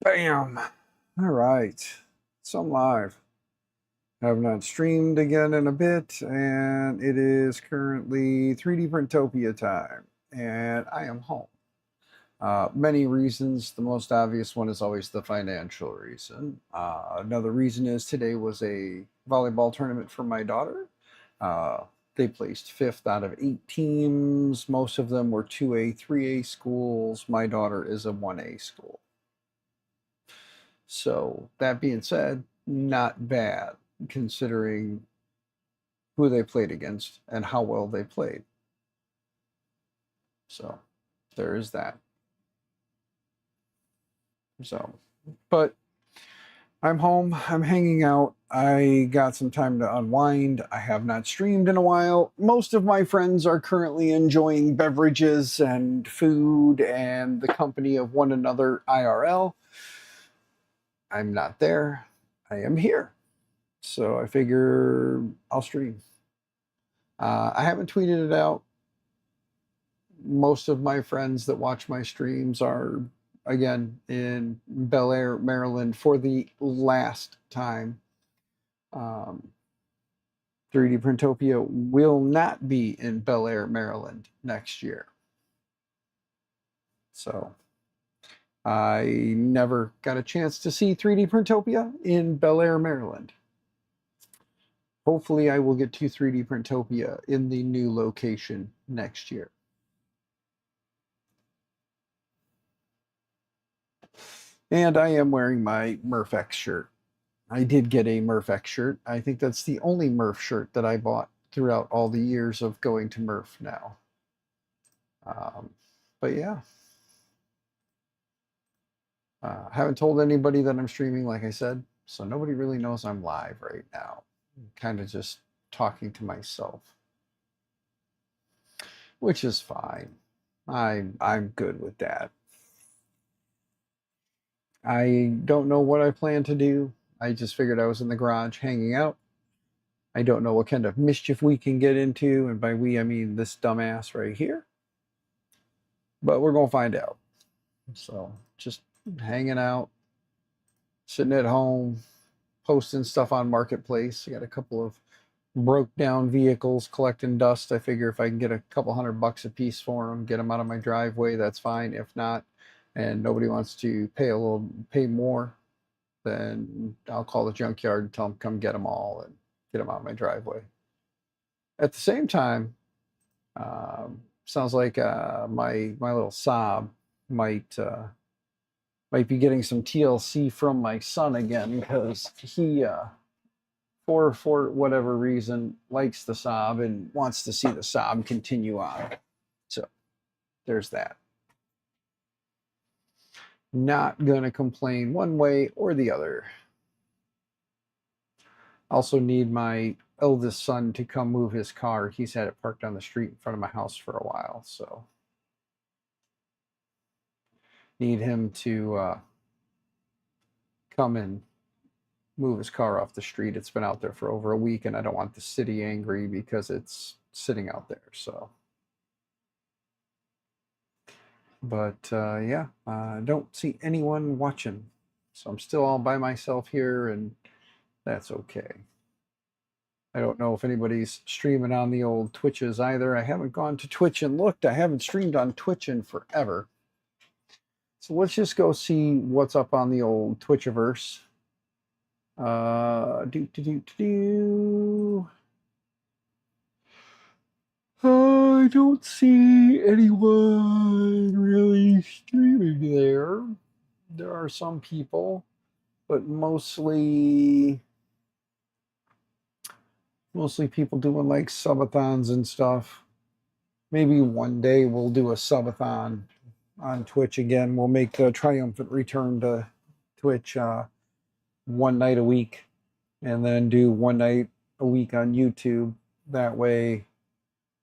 Bam! All right. So I'm live. Have not streamed again in a bit, and it is currently 3D Printopia time, and I am home. Many reasons. The most obvious one is always the financial reason. Another reason is today was a volleyball tournament for my daughter. Uh, they placed fifth out of 8 teams. Most of them were 2A, 3A schools. My daughter is a 1A school. So that being said, not bad considering who they played against and how well they played. So there is that. So, but I'm home. I'm hanging out. I got some time to unwind. I have not streamed in a while. Most of my friends are currently enjoying beverages and food and the company of one another IRL. I'm not there. I am here. So I figure I'll stream. I haven't tweeted it out. Most of my friends that watch my streams are, again, in Bel Air, Maryland for the last time. 3D Printopia will not be in Bel Air, Maryland next year. So I never got a chance to see 3D Printopia in Bel Air, Maryland. Hopefully I will get to 3D Printopia in the new location next year. And I am wearing my Murph shirt. I did get a Murph shirt. I think that's the only Murph shirt that I bought throughout all the years of going to Murph now. Um, but yeah. Haven't told anybody that I'm streaming, like I said, so nobody really knows I'm live right now. I'm kind of just talking to myself, which is fine. I'm good with that. I don't know what I plan to do. I just figured I was in the garage hanging out. I don't know what kind of mischief we can get into, and by we I mean this dumbass right here. But we're gonna find out. So just hanging out, sitting at home, posting stuff on Marketplace. I got a couple of broke down vehicles collecting dust. I figure if I can get a couple $100 a piece for them, get them out of my driveway, that's fine. If not, and nobody wants to pay more, then I'll call the junkyard and tell them come get them all and get them out of my driveway. At the same time, sounds like my little sob might might be getting some TLC from my son again because he for whatever reason likes the sob and wants to see the sob continue on. So there's that. Not gonna complain one way or the other. Also need my eldest son to come move his car. He's had it parked on the street in front of my house for a while, so need him to come and move his car off the street. It's been out there for over a week, and I don't want the city angry because it's sitting out there. So, but yeah, I don't see anyone watching, so I'm still all by myself here, and that's okay. I don't know if anybody's streaming on the old Twitches either. I haven't gone to Twitch and looked. I haven't streamed on Twitch in forever. So let's just go see what's up on the old Twitchiverse. I don't see anyone really streaming there. There are some people, but mostly people doing like subathons and stuff. Maybe one day we'll do a subathon on Twitch again. We'll make a triumphant return to Twitch one night a week and then do one night a week on YouTube. That way,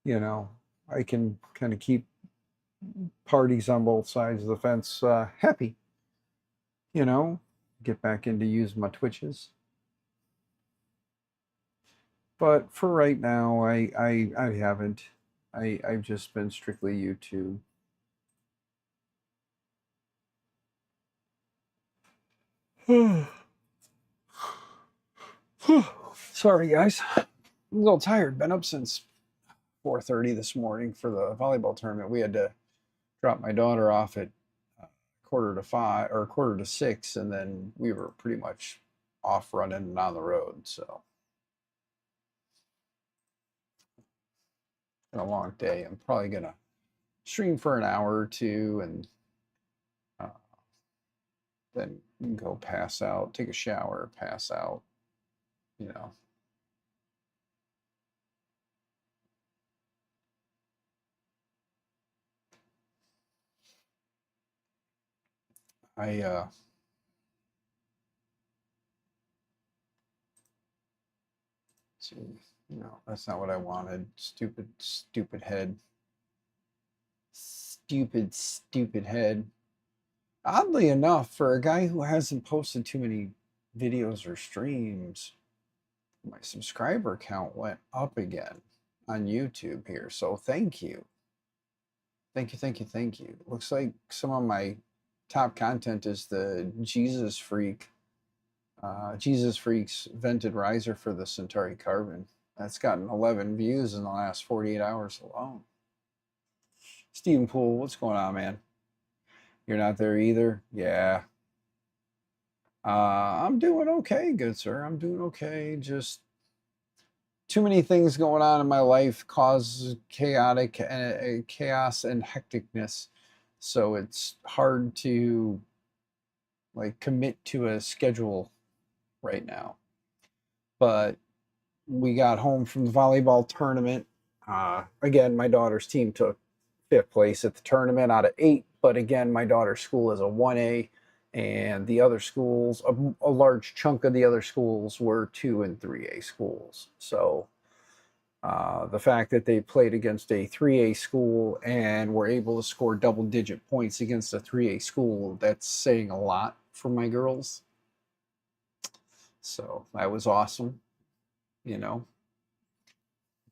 you know, I can kind of keep parties on both sides of the fence happy. You know, get back into use my Twitches. But for right now, I haven't. I've just been strictly YouTube. Sorry, guys. I'm a little tired. Been up since 4:30 this morning for the volleyball tournament. We had to drop my daughter off at quarter to 5 or quarter to 6, and then we were pretty much off running and on the road. So it's been a long day. I'm probably gonna stream for an hour or two, and uh, then go pass out, take a shower, pass out. You know, I see. No, that's not what I wanted. Stupid, stupid head. Stupid head. Oddly enough, for a guy who hasn't posted too many videos or streams, my subscriber count went up again on YouTube here. So thank you. Thank you. Looks like some of my top content is the Jesus Freak's vented riser for the Centauri Carbon. That's gotten 11 views in the last 48 hours alone. Stephen Poole, what's going on, man? You're not there either? Yeah. I'm doing okay, good sir. I'm doing okay. Just too many things going on in my life cause chaotic and chaos and hecticness. So it's hard to like commit to a schedule right now. But we got home from the volleyball tournament. Again, my daughter's team took 5th place at the tournament out of 8. But again, my daughter's school is a 1A, and the other schools, a large chunk of the other schools were 2 and 3A schools. So the fact that they played against a 3A school and were able to score double-digit points against a 3A school, that's saying a lot for my girls. So that was awesome, you know.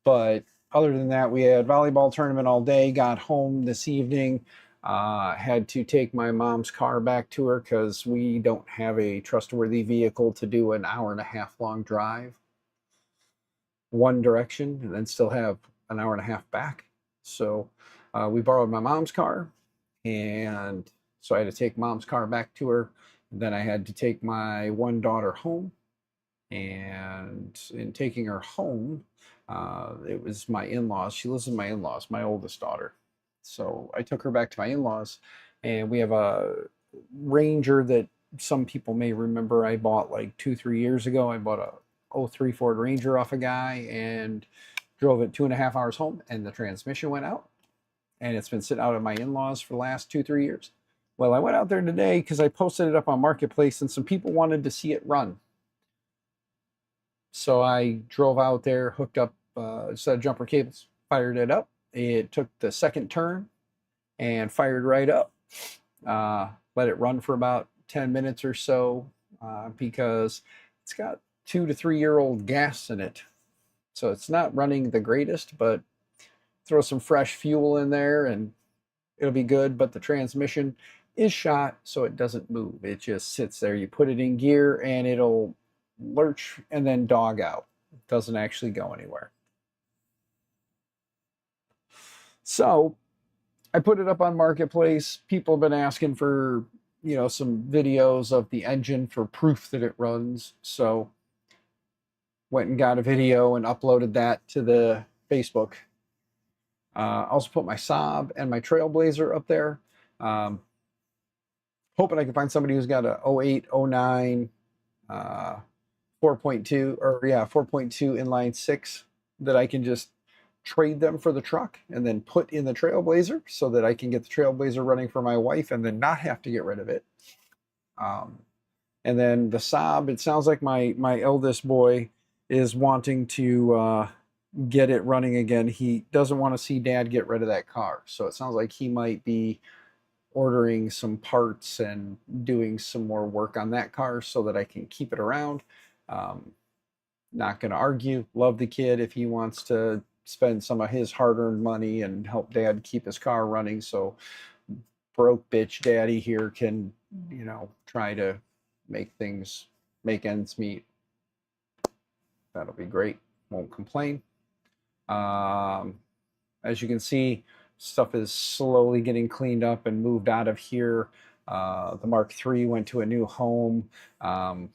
But other than that, we had volleyball tournament all day, got home this evening, had to take my mom's car back to her because we don't have a trustworthy vehicle to do an hour and a half long drive one direction and then still have an hour and a half back. So we borrowed my mom's car, and so I had to take mom's car back to her. Then I had to take my one daughter home, and in taking her home, it was my in-laws. She lives with my in-laws, my oldest daughter. So I took her back to my in-laws, and we have a Ranger that some people may remember I bought like 2-3 years ago. I bought a '03 Ford Ranger off a guy and drove it 2.5 hours home, and the transmission went out, and it's been sitting out at my in-laws for the last 2-3 years. Well, I went out there today because I posted it up on Marketplace, and some people wanted to see it run. So I drove out there, hooked up a set of jumper cables, fired it up. It took the second turn and fired right up. Let it run for about 10 minutes or so because it's got 2 to 3 year old gas in it. So it's not running the greatest, but throw some fresh fuel in there and it'll be good. But the transmission is shot, so it doesn't move. It just sits there. You put it in gear and it'll lurch and then dog out. It doesn't actually go anywhere. So I put it up on Marketplace. People have been asking for, some videos of the engine for proof that it runs. So went and got a video and uploaded that to the Facebook. Also put my Saab and my Trailblazer up there. Hoping I can find somebody who's got a 08, 09, 4.2 4.2 inline 6 that I can just trade them for the truck and then put in the Trailblazer so that I can get the Trailblazer running for my wife and then not have to get rid of it. And then the Saab, it sounds like my eldest boy is wanting to get it running again. He doesn't want to see dad get rid of that car. So it sounds like he might be ordering some parts and doing some more work on that car so that I can keep it around. Not going to argue. Love the kid if he wants to spend some of his hard-earned money and help dad keep his car running so broke bitch daddy here can, try to make ends meet. That'll be great. Won't complain. As you can see, stuff is slowly getting cleaned up and moved out of here. The Mark III went to a new home. I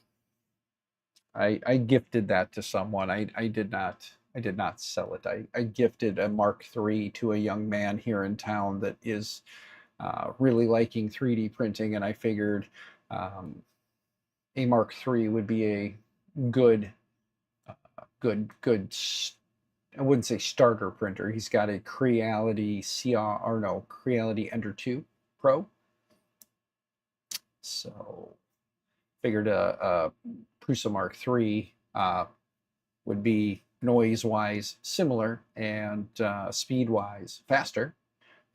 gifted that to someone. I did not sell it. I gifted a Mark III to a young man here in town that is really liking 3D printing, and I figured a Mark III would be a good I wouldn't say starter printer. He's got a Creality Creality Ender 2 Pro. So figured a Prusa Mark III would be noise-wise similar and speed-wise faster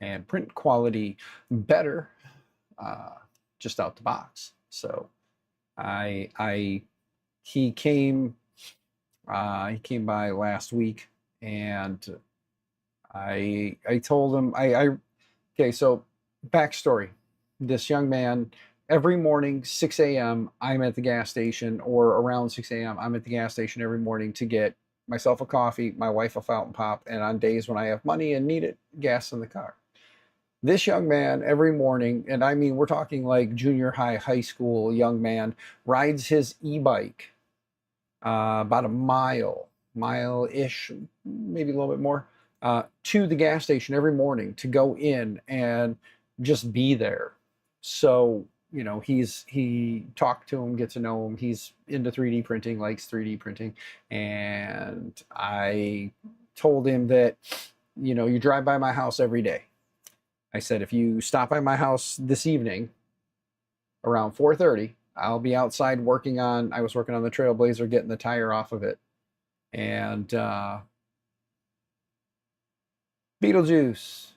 and print quality better just out the box. So he came by last week, and I told him okay, so backstory. This young man, every morning, 6 a.m., I'm at the gas station, or around 6 a.m., I'm at the gas station every morning to get myself a coffee, my wife a fountain pop, and on days when I have money and need it, gas in the car. This young man every morning, and I mean, we're talking like junior high, high school young man, rides his e-bike about a mile-ish, maybe a little bit more, to the gas station every morning to go in and just be there. So, you know, he talked to him, get to know him. He's into 3D printing, likes 3D printing. And I told him that, you know, you drive by my house every day. I said, if you stop by my house this evening around 4:30, I'll be outside working on, I was working on the Trailblazer, getting the tire off of it. And Beetlejuice.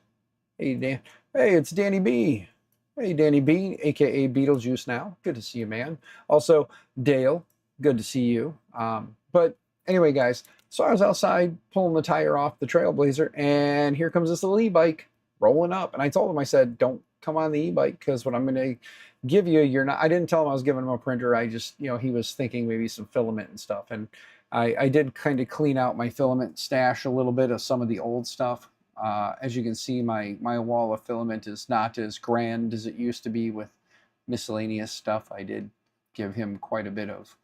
Hey, Dan. Hey, it's Danny B. Hey, Danny B, aka Beetlejuice now. Good to see you, man. Also, Dale, good to see you. But anyway, guys, so I was outside pulling the tire off the Trailblazer, and here comes this little e-bike rolling up. And I told him, I said, don't come on the e-bike, because what I'm going to give you, you're not, I didn't tell him I was giving him a printer. I just, you know, he was thinking maybe some filament and stuff. And I did kind of clean out my filament stash a little bit of some of the old stuff. As you can see, my wall of filament is not as grand as it used to be with miscellaneous stuff. I did give him quite a bit of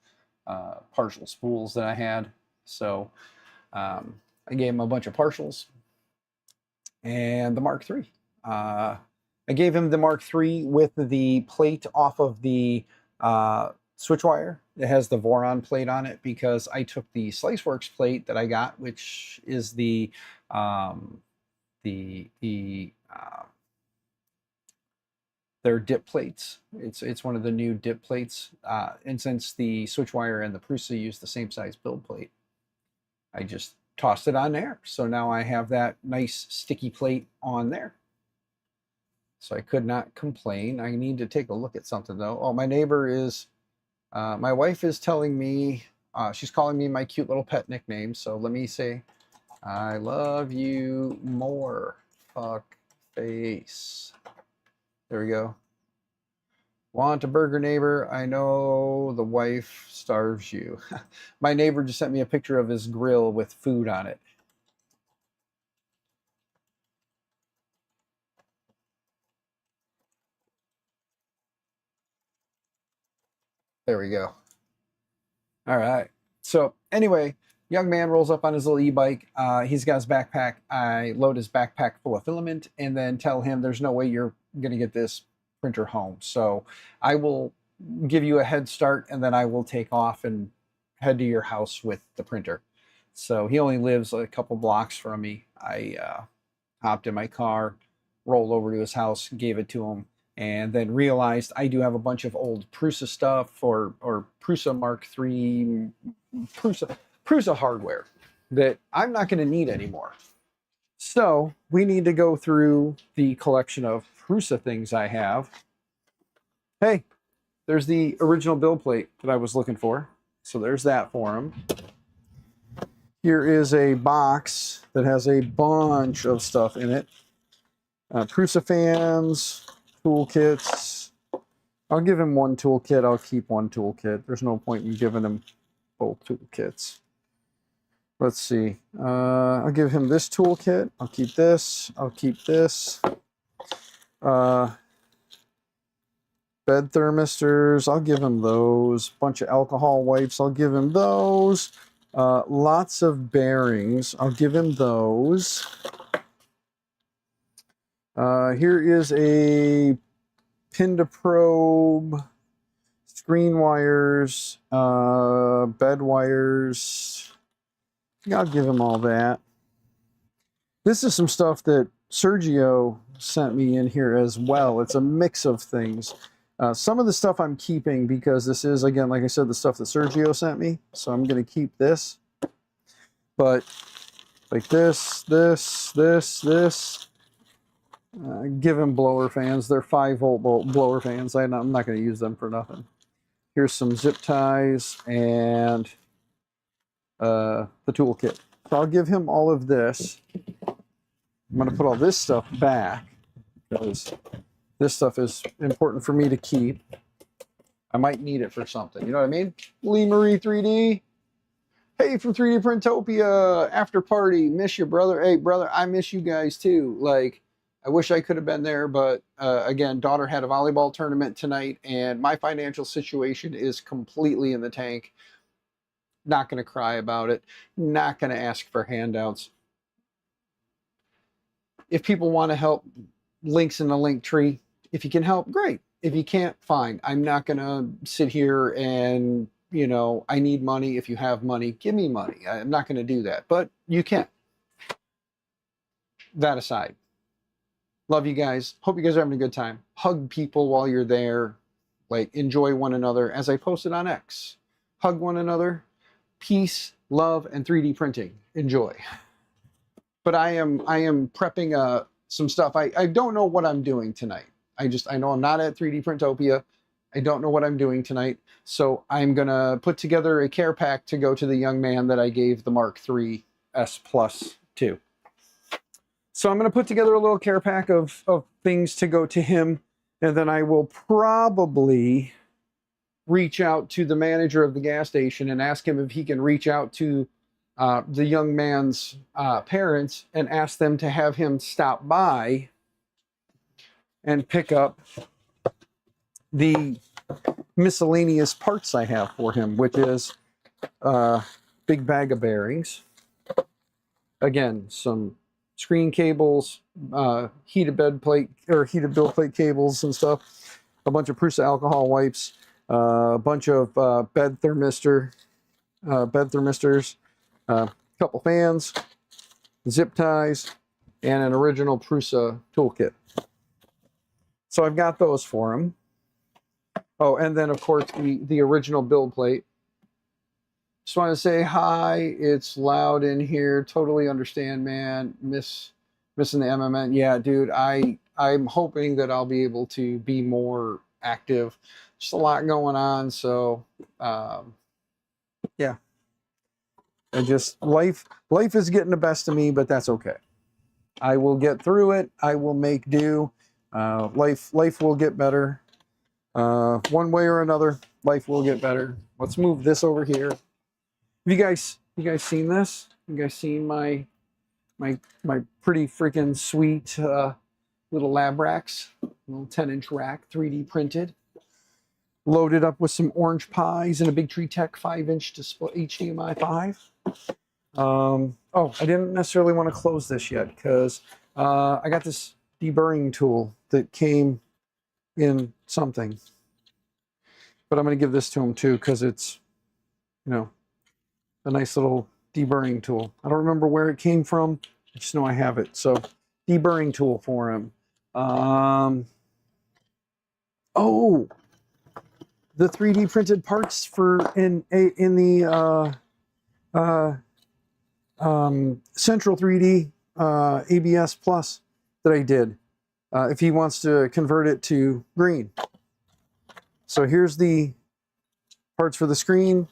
partial spools that I had. So I gave him a bunch of partials. And the Mark III. I gave him the Mark III with the plate off of the switch wire. It has the Voron plate on it, because I took the Sliceworks plate that I got, which is their dip plates. It's one of the new dip plates. And since the switch wire and the Prusa use the same size build plate, I just tossed it on there. So now I have that nice sticky plate on there. So I could not complain. I need to take a look at something though. Oh, my neighbor is, my wife is telling me, she's calling me my cute little pet nickname. So let me say, I love you more, fuck face. There we go. Want a burger, neighbor? I know the wife starves you. My neighbor just sent me a picture of his grill with food on it. There we go. All right. So anyway, young man rolls up on his little e-bike. He's got his backpack. I load his backpack full of filament and then tell him there's no way you're going to get this printer home. So I will give you a head start, and then I will take off and head to your house with the printer. So he only lives a couple blocks from me. I hopped in my car, rolled over to his house, gave it to him, and then realized I do have a bunch of old Prusa stuff, or Prusa Mark III, Prusa hardware that I'm not going to need anymore. So we need to go through the collection of Prusa things I have. Hey, there's the original build plate that I was looking for. So there's that for him. Here is a box that has a bunch of stuff in it. Prusa fans, toolkits. I'll give him one toolkit. I'll keep one toolkit. There's no point in giving him both toolkits. Let's see. I'll give him this toolkit. I'll keep this. I'll keep this. Bed thermistors. I'll give him those. Bunch of alcohol wipes. I'll give him those. Lots of bearings. I'll give him those. Here is a pin to probe, screen wires, bed wires. I'll give him all that. This is some stuff that Sergio sent me in here as well. It's a mix of things. Some of the stuff I'm keeping because this is, again, like I said, the stuff that Sergio sent me. So I'm going to keep this. But like this. Give him blower fans. They're 5-volt blower fans. I'm not going to use them for nothing. Here's some zip ties and the toolkit. So I'll give him all of this. I'm going to put all this stuff back because this stuff is important for me to keep. I might need it for something. You know what I mean? Lee Marie 3D. Hey, from 3D Printopia. After party. Miss you, brother. Hey, brother, I miss you guys too. Like, I wish I could have been there, but again, daughter had a volleyball tournament tonight, and my financial situation is completely in the tank. Not going to cry about it. Not going to ask for handouts. If people want to help, links in the Linktree. If you can help, great. If you can't, fine. I'm not going to sit here and, you know, I need money. If you have money, give me money. I'm not going to do that, but you can. That aside. Love you guys. Hope you guys are having a good time. Hug people while you're there. Like, enjoy one another. As I posted on X. Hug one another. Peace, love, and 3D printing. Enjoy. But I am prepping some stuff. I don't know what I'm doing tonight. I know I'm not at 3D Printopia. I don't know what I'm doing tonight. So I'm going to put together a care pack to go to the young man that I gave the Mark III S Plus to. So I'm going to put together a little care pack of things to go to him, and then I will probably reach out to the manager of the gas station and ask him if he can reach out to the young man's parents and ask them to have him stop by and pick up the miscellaneous parts I have for him, which is a big bag of bearings. Again, some screen cables, heated bed plate or heated build plate cables and stuff, a bunch of Prusa alcohol wipes, a bunch of bed thermistors, a couple fans, zip ties, and an original Prusa toolkit. So I've got those for him. Oh, and then of course the original build plate. Just want to say hi. It's loud in here. Totally understand, man. Missing the MMN. Yeah, dude. I'm hoping that I'll be able to be more active. Just a lot going on. So, yeah. Life is getting the best of me, but that's okay. I will get through it. I will make do. Life will get better. One way or another, life will get better. Let's move this over here. You guys seen this? You guys seen my pretty freaking sweet little lab racks? Little 10-inch rack, 3D printed. Loaded up with some orange pies and a Big Tree Tech 5-inch display HDMI 5. Oh, I didn't necessarily want to close this yet because I got this deburring tool that came in something. But I'm going to give this to him too because it's, you know, a nice little deburring tool. I don't remember where it came from. I just know I have it. So, deburring tool for him. Oh, the 3D printed parts for in the Central 3D ABS Plus that I did. If he wants to convert it to green. So here's the parts for the screen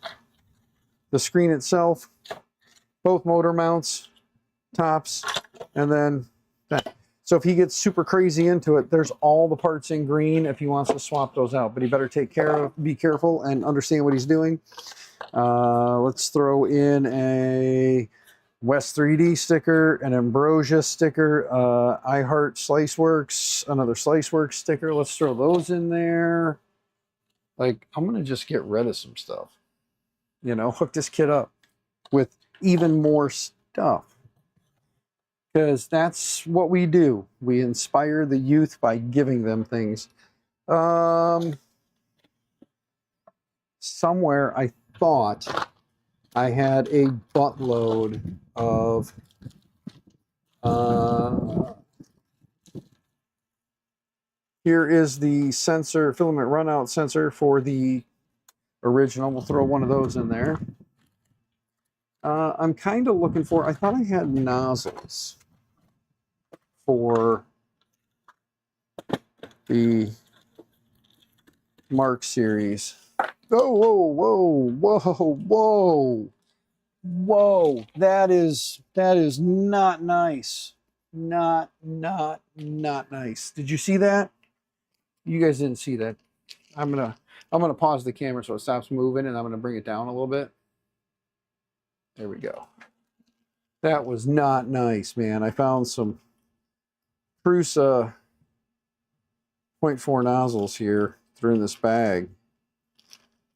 itself, both motor mounts, tops, and then that. So if he gets super crazy into it, there's all the parts in green if he wants to swap those out. But he better be careful and understand what he's doing. Let's throw in a West 3D sticker, an Ambrosia sticker, I Heart Sliceworks, another Sliceworks sticker. Let's throw those in there. Like, I'm going to just get rid of some stuff. You know, hook this kid up with even more stuff. Because that's what we do. We inspire the youth by giving them things. Somewhere I thought I had a buttload of here is the sensor, filament runout sensor for the original. We'll throw one of those in there. I'm kind of looking for, I thought I had nozzles for the Mark series. Oh, whoa, whoa, whoa, whoa, whoa. That is not nice. Not nice. Did you see that? You guys didn't see that. I'm gonna pause the camera so it stops moving, and I'm gonna bring it down a little bit. There we go. That was not nice, man. I found some Prusa 0.4 nozzles here through in this bag.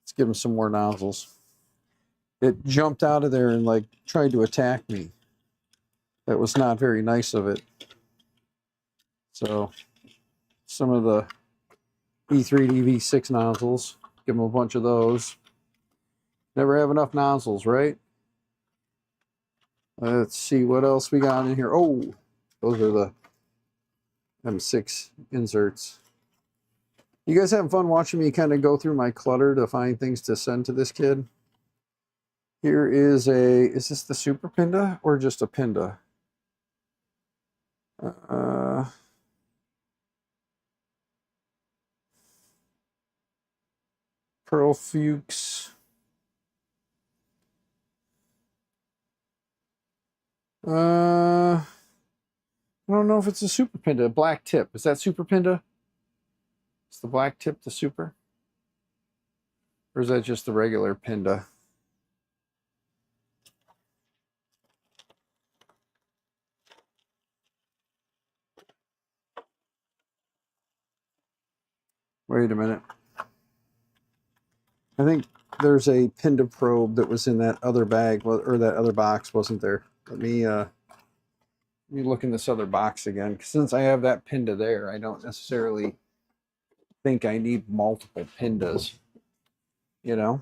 Let's give him some more nozzles. It jumped out of there and like tried to attack me. That was not very nice of it. So some of the E3D V6 nozzles, give him a bunch of those. Never have enough nozzles, right? Let's see what else we got in here. Oh, those are the M6 inserts. You guys having fun watching me kind of go through my clutter to find things to send to this kid? Here is is this the Super Pinda or just a Pinda? Pearl Fuchs. I don't know if it's a Super Pinda. Black tip. Is that Super Pinda? Is the black tip the Super? Or is that just the regular Pinda? Wait a minute. I think there's a Pinda probe that was in that other bag, or that other box, wasn't there? Let me look in this other box again, because since I have that Pinda there, I don't necessarily think I need multiple Pindas, you know?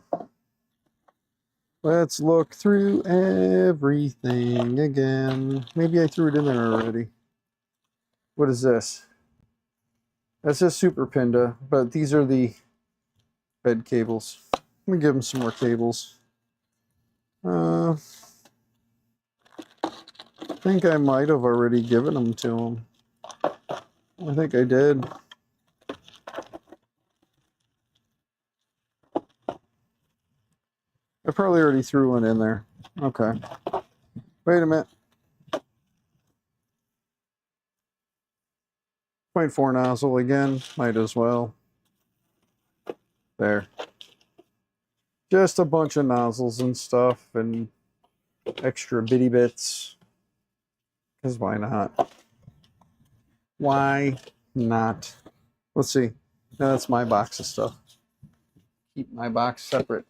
Let's look through everything again. Maybe I threw it in there already. What is this? That's a Super Pinda, but these are the bed cables. Let me give them some more cables. I think I might have already given them to him. I think I did. I probably already threw one in there. Okay. Wait a minute. 0.4 nozzle again. Might as well. There. Just a bunch of nozzles and stuff and extra bitty bits. Because why not? Why not? Let's see. No, that's my box of stuff. Keep my box separate.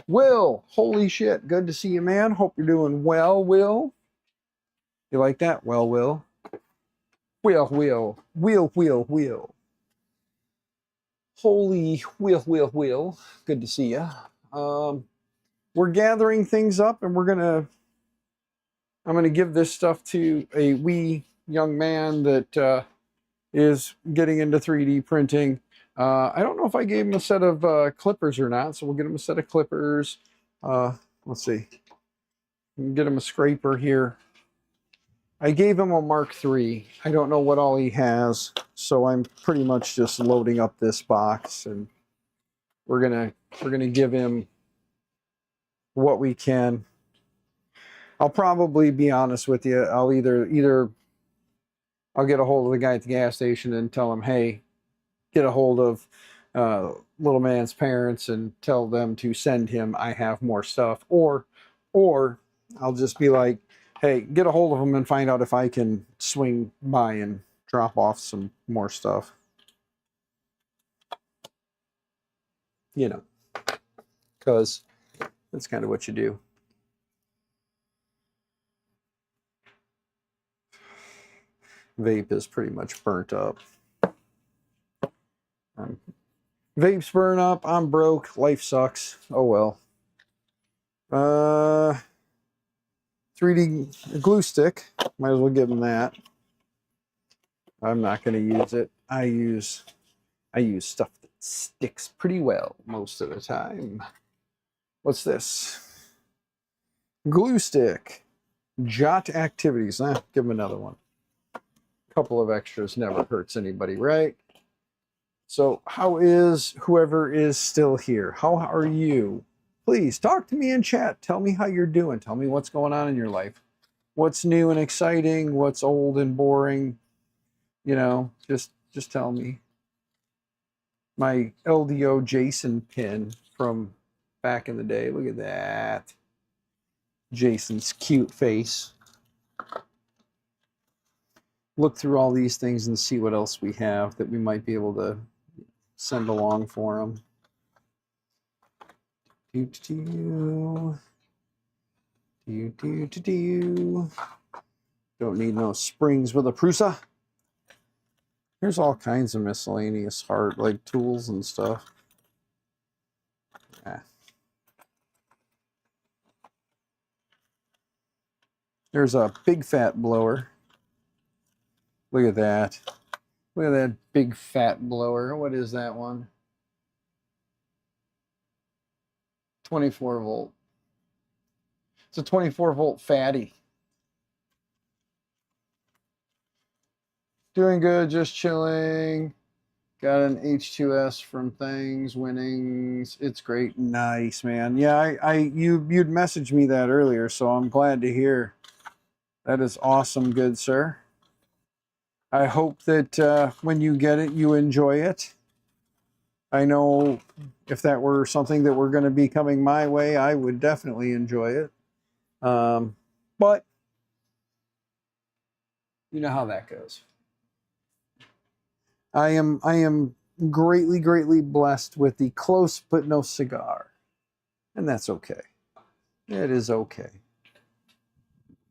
Will, holy shit. Good to see you, man. Hope you're doing well, Will. You like that? Well, Will. Will. Holy Will. Good to see you. We're gathering things up, and I'm gonna give this stuff to a wee young man that is getting into 3D printing. I don't know if I gave him a set of clippers or not, so we'll get him a set of clippers. Let's see. We can get him a scraper here. I gave him a Mark III. I don't know what all he has, so I'm pretty much just loading up this box, and we're gonna give him what we can. I'll probably be honest with you. I'll either I'll get a hold of the guy at the gas station and tell him, hey, get a hold of little man's parents and tell them to send him. I have more stuff. Or I'll just be like, hey, get a hold of him and find out if I can swing by and drop off some more stuff. You know, because that's kind of what you do. Vape is pretty much burnt up. Vapes burn up. I'm broke. Life sucks. Oh well. 3D glue stick. Might as well give them that. I'm not going to use it. I use stuff that sticks pretty well most of the time. What's this? Glue stick. Jot activities. Give them another one. A couple of extras never hurts anybody, right? So how is whoever is still here? How are you? Please talk to me in chat. Tell me how you're doing. Tell me what's going on in your life. What's new and exciting? What's old and boring? You know, just tell me. My LDO Jason pin from back in the day. Look at that. Jason's cute face. Look through all these things and see what else we have that we might be able to send along for them. Don't need no springs with a Prusa. There's all kinds of miscellaneous hard, like tools and stuff. Yeah. There's a big fat blower. Look at that. Look at that big fat blower. What is that one? 24 volt. It's a 24 volt fatty. Doing good, just chilling. Got an H2S from Things, Winnings. It's great. Nice, man. Yeah, you'd messaged me that earlier, so I'm glad to hear. That is awesome, good sir. I hope that when you get it, you enjoy it. I know if that were something that were going to be coming my way, I would definitely enjoy it. But you know how that goes. I am greatly blessed with the close but no cigar. And that's okay. It is okay.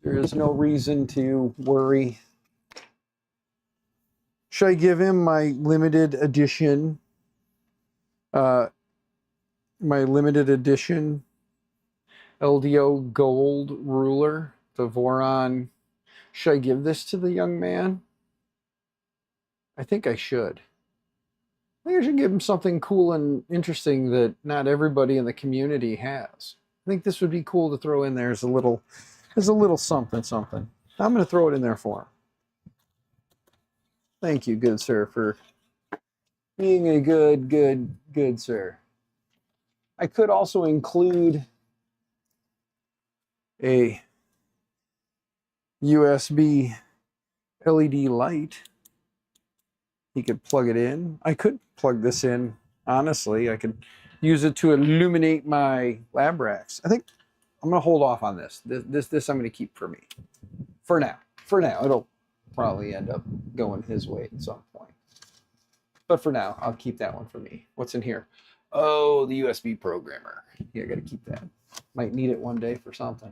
There is no reason to worry. Should I give him my limited edition? My limited edition LDO gold ruler, the Voron. Should I give this to the young man? I think I should. I think I should give him something cool and interesting that not everybody in the community has. I think this would be cool to throw in there as a little something. I'm going to throw it in there for him. Thank you, good sir, for being a good sir. I could also include a USB LED light. He could plug it in. I could plug this in, honestly. I could use it to illuminate my lab racks. I think I'm going to hold off on this. This I'm going to keep for me. For now. It'll probably end up going his way at some point. But for now, I'll keep that one for me. What's in here? Oh, the USB programmer. Yeah, I got to keep that. Might need it one day for something.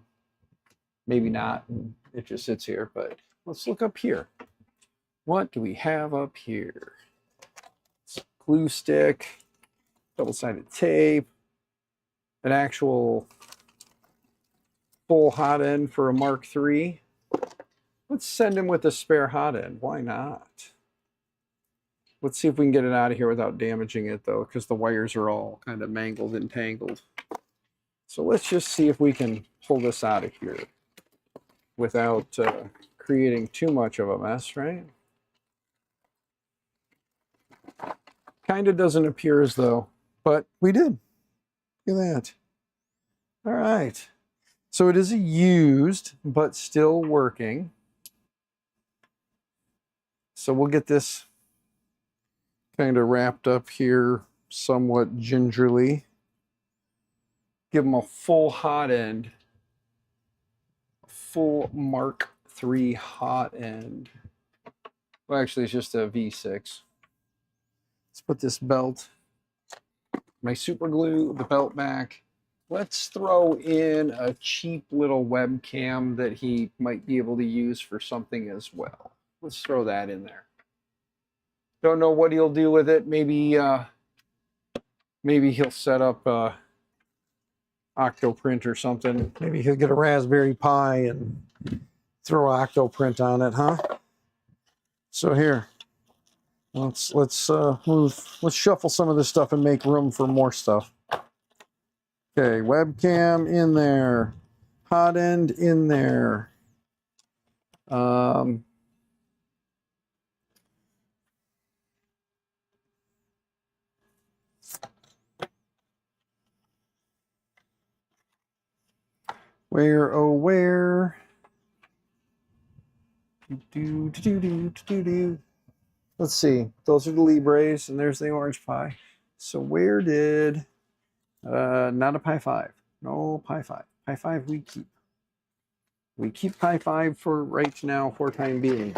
Maybe not. It just sits here. But let's look up here. What do we have up here? Glue stick, double-sided tape, an actual full hot end for a Mark III. Let's send him with a spare hot end. Why not? Let's see if we can get it out of here without damaging it, though, because the wires are all kind of mangled and tangled. So let's just see if we can pull this out of here without creating too much of a mess, right? Kind of doesn't appear as though, but we did. Look at that. All right. So it is a used, but still working So we'll get this kind of wrapped up here somewhat gingerly. Give them a full hot end. Full Mark III hot end. Well, actually, it's just a V6. Let's put this belt, my super glue, the belt back. Let's throw in a cheap little webcam that he might be able to use for something as well. Let's throw that in there. Don't know what he'll do with it. Maybe maybe he'll set up Octoprint or something. Maybe he'll get a Raspberry Pi and throw Octoprint on it, huh? So here, let's shuffle some of this stuff and make room for more stuff. Okay, webcam in there, hot end in there. Where, oh where? Let's see. Those are the Libres, and there's the orange Pi. So where did not a Pi 5? No Pi 5. Pi 5 we keep. We keep Pi 5 for right now, for time being.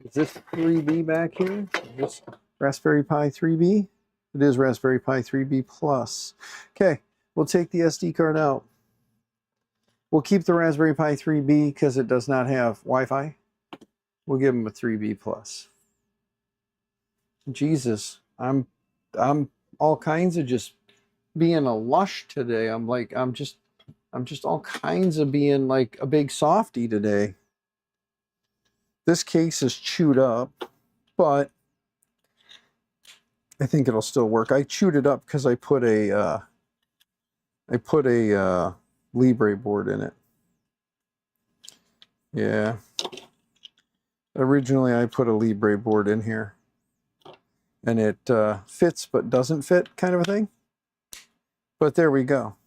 Is this 3B back here? Is this Raspberry Pi 3B? It is Raspberry Pi 3B Plus. Okay, we'll take the SD card out. We'll keep the Raspberry Pi 3B because it does not have Wi-Fi. We'll give them a 3B Plus. Jesus, I'm all kinds of just being a lush today. I'm just all kinds of being like a big softy today. This case is chewed up, but I think it'll still work. I chewed it up because I put a Libre board in it. Yeah. Originally, I put a Libre board in here, and it fits but doesn't fit, kind of a thing. But there we go.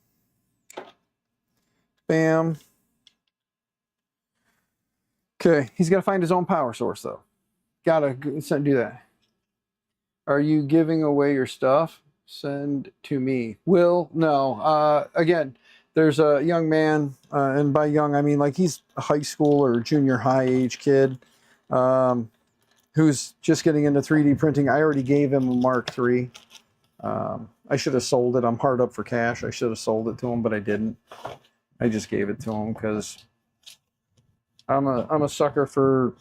Bam. Okay, he's got to find his own power source, though. Gotta do that. Are you giving away your stuff? Send to me. Will? No. Again, there's a young man, and by young, I mean like he's a high school or junior high age kid, who's just getting into 3D printing. I already gave him a Mark III. I should have sold it. I'm hard up for cash. I should have sold it to him, but I didn't. I just gave it to him because I'm a sucker for,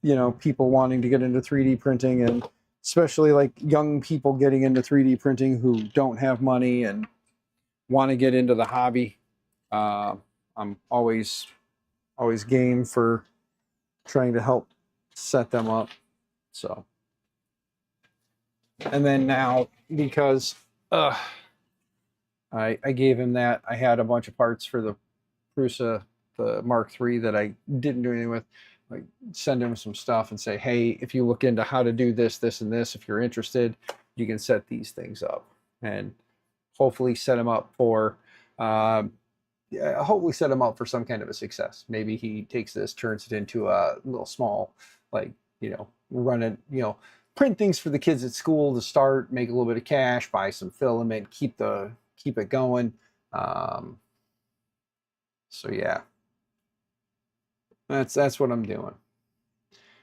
you know, people wanting to get into 3D printing, and especially like young people getting into 3D printing who don't have money and want to get into the hobby. I'm always game for trying to help set them up. So, and then now, because I gave him that, I had a bunch of parts for the Prusa, the Mark III, that I didn't do anything with. Like, send him some stuff and say, hey, if you look into how to do this, this, and this, if you're interested, you can set these things up, and hopefully set him up for hopefully set him up for some kind of a success. Maybe he takes this, turns it into a little small, like, you know, run it, you know, print things for the kids at school to start, make a little bit of cash, buy some filament, keep it going. So yeah, that's what I'm doing.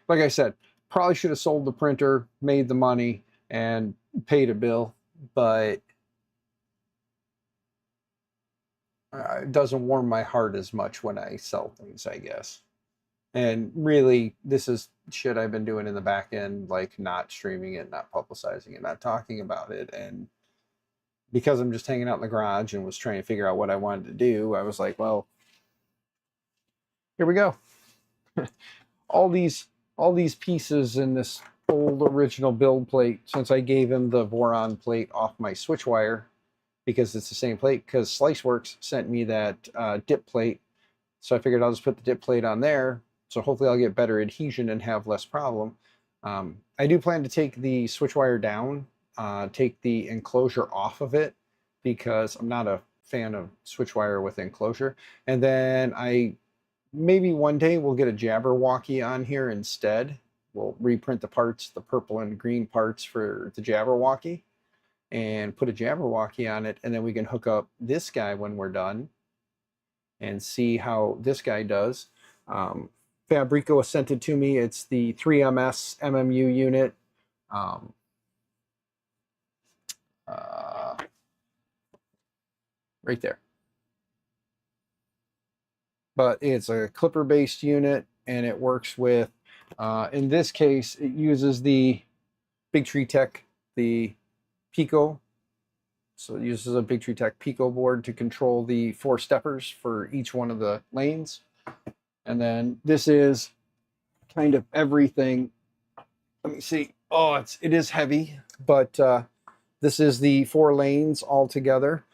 Like I said, probably should have sold the printer, made the money, and paid a bill, but it doesn't warm my heart as much when I sell things, I guess. And really, this is shit I've been doing in the back end, like not streaming it, not publicizing it, not talking about it. And because I'm just hanging out in the garage and was trying to figure out what I wanted to do, I was like, well, here we go. all these pieces in this old original build plate, since I gave him the Voron plate off my switch wire, because it's the same plate, because SliceWorks sent me that dip plate. So I figured I'll just put the dip plate on there. So hopefully I'll get better adhesion and have less problem. I do plan to take the switch wire down, take the enclosure off of it, because I'm not a fan of switch wire with enclosure. And then maybe one day we'll get a Jabberwocky on here instead, we'll reprint the parts, the purple and green parts for the Jabberwocky, and put a Jabberwocky on it, and then we can hook up this guy when we're done and see how this guy does. Fabrico sent it to me. It's the 3MS MMU unit. Right there. But it's a clipper-based unit, and it works with, in this case, it uses the Linktree Tech, the Pico. So it uses a Linktree Tech Pico board to control the 4 steppers for each one of the lanes. And then this is kind of everything. Let me see. Oh, it is heavy, but this is the 4 lanes all together.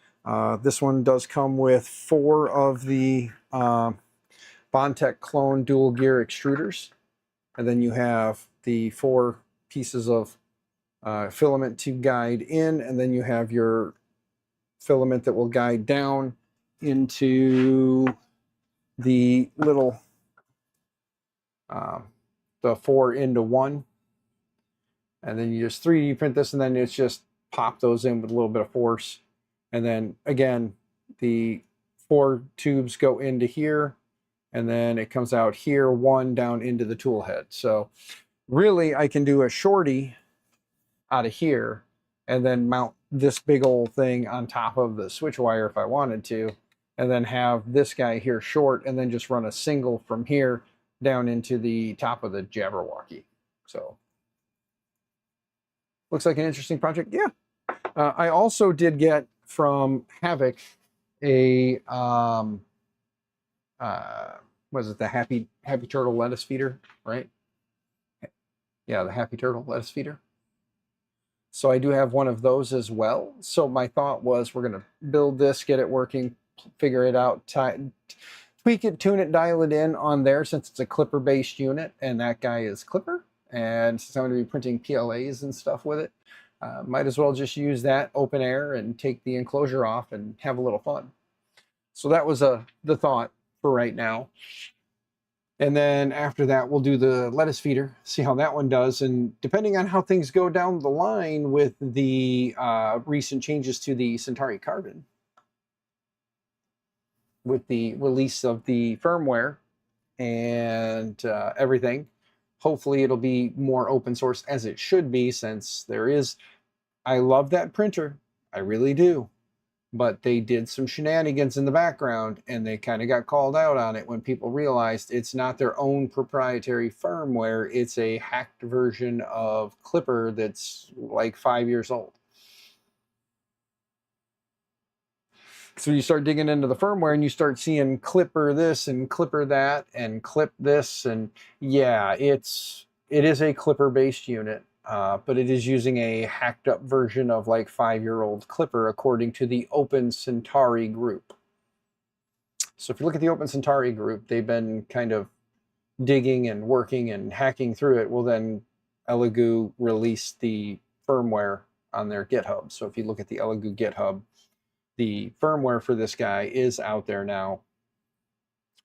This one does come with 4 of the Bondtech clone dual gear extruders. And then you have the 4 pieces of filament to guide in, and then you have your filament that will guide down into the little the 4 into 1, and then you just 3D print this, and then it's just pop those in with a little bit of force, and then again the 4 tubes go into here, and then it comes out here, 1 down into the tool head. So really I can do a shorty out of here and then mount this big old thing on top of the switch wire if I wanted to, and then have this guy here short, and then just run a single from here down into the top of the Jabberwocky. So looks like an interesting project. Yeah. I also did get from Havoc a was it the Happy Turtle lettuce feeder, right? Yeah, the Happy Turtle lettuce feeder. So I do have one of those as well. So my thought was we're going to build this, get it working, figure it out, tweak it, tune it, dial it in on there since it's a clipper-based unit, and that guy is clipper. And since I'm going to be printing PLAs and stuff with it, might as well just use that open air and take the enclosure off and have a little fun. So that was the thought for right now. And then after that, we'll do the lettuce feeder, see how that one does. And depending on how things go down the line with the recent changes to the Centauri Carbon, with the release of the firmware and everything, hopefully it'll be more open source, as it should be, since there is, I love that printer, I really do. But they did some shenanigans in the background, and they kind of got called out on it when people realized it's not their own proprietary firmware. It's a hacked version of Clipper that's like 5 years old. So you start digging into the firmware and you start seeing Clipper this and Clipper that and Clip this, and yeah, it is a Clipper-based unit. But it is using a hacked up version of like 5-year-old Clipper, according to the Open Centauri group. So if you look at the Open Centauri group, they've been kind of digging and working and hacking through it. Well, then Elegoo released the firmware on their GitHub. So if you look at the Elegoo GitHub, the firmware for this guy is out there now.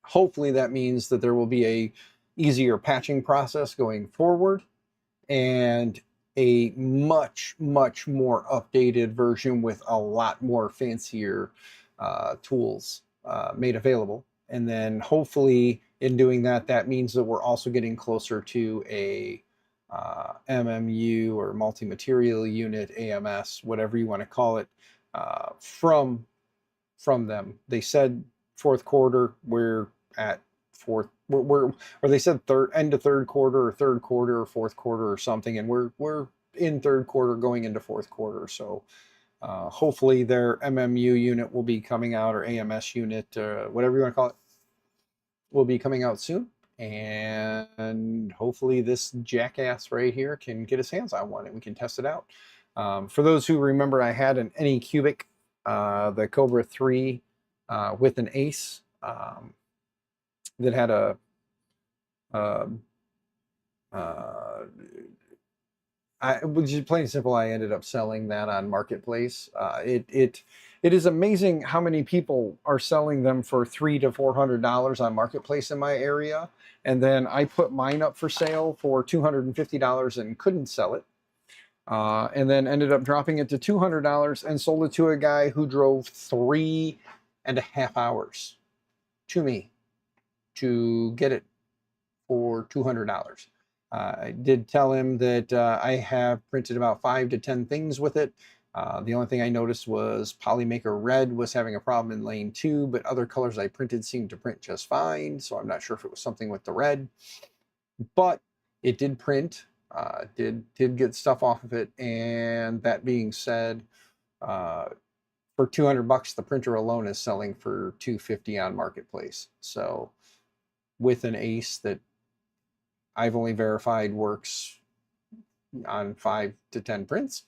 Hopefully that means that there will be a easier patching process going forward, and a much more updated version with a lot more fancier tools made available. And then hopefully in doing that, that means that we're also getting closer to a MMU or multi-material unit, AMS, whatever you want to call it, from them. They said 4th quarter. We're at 4th. Or they said end of 3rd quarter or 3rd quarter or 4th quarter or something, and we're in 3rd quarter going into 4th quarter. So hopefully their MMU unit will be coming out, or AMS unit, whatever you want to call it, will be coming out soon. And hopefully this jackass right here can get his hands on one and we can test it out. For those who remember, I had an Anycubic, the Cobra 3 with an Ace, that had a which is plain and simple, I ended up selling that on Marketplace. It is amazing how many people are selling them for $300 to $400 on Marketplace in my area, and then I put mine up for sale for $250 and couldn't sell it, and then ended up dropping it to $200 and sold it to a guy who drove 3.5 hours to me to get it for $200. I did tell him that I have printed about 5 to 10 things with it. The only thing I noticed was Polymaker Red was having a problem in lane 2, but other colors I printed seemed to print just fine, so I'm not sure if it was something with the red. But it did print, did get stuff off of it, and that being said, for $200, the printer alone is selling for $250 on Marketplace. So with an ace that I've only verified works on 5 to 10 prints,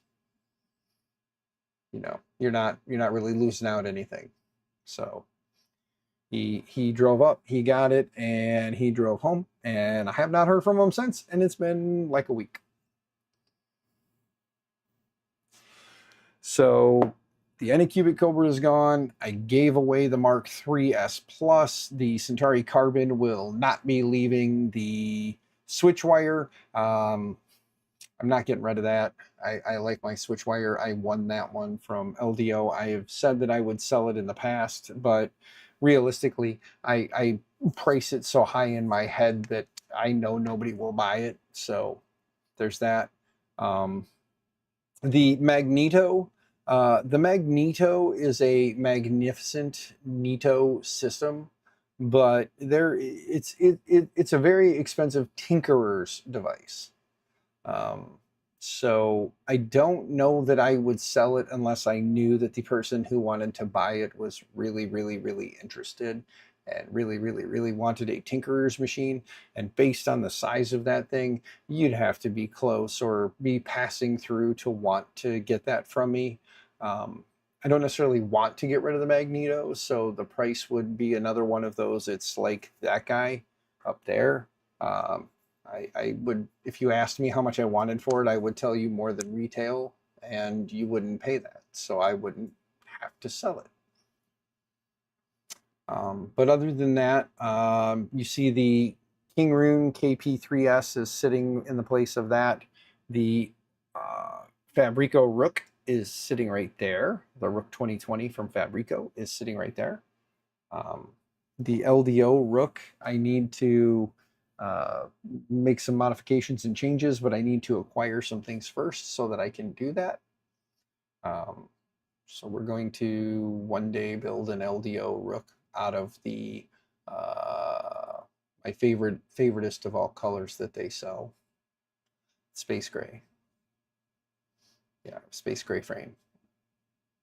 you're not really losing out anything. So he drove up, he got it, and he drove home, and I have not heard from him since, and it's been like a week. So the Anycubic Cobra is gone. I gave away the Mark III S Plus. The Centauri Carbon will not be leaving the switch wire. I'm not getting rid of that. I like my switch wire. I won that one from LDO. I have said that I would sell it in the past, but realistically, I price it so high in my head that I know nobody will buy it. So there's that. The Magneto. The Magneto is a magnificent Nito system, but it's a very expensive tinkerer's device. So I don't know that I would sell it unless I knew that the person who wanted to buy it was really, really, really interested and really, really, really wanted a tinkerer's machine. And based on the size of that thing, you'd have to be close or be passing through to want to get that from me. I don't necessarily want to get rid of the Magneto, so the price would be another one of those. It's like that guy up there. I would, if you asked me how much I wanted for it, I would tell you more than retail, and you wouldn't pay that, so I wouldn't have to sell it. But other than that, you see the King Rune KP3S is sitting in the place of that. The Fabrico Rook is sitting right there. The Rook 2020 from Fabrico is sitting right there. The LDO Rook, I need to make some modifications and changes, but I need to acquire some things first so that I can do that. So we're going to one day build an LDO Rook out of the my favoritist of all colors that they sell, space gray. Yeah, space gray frame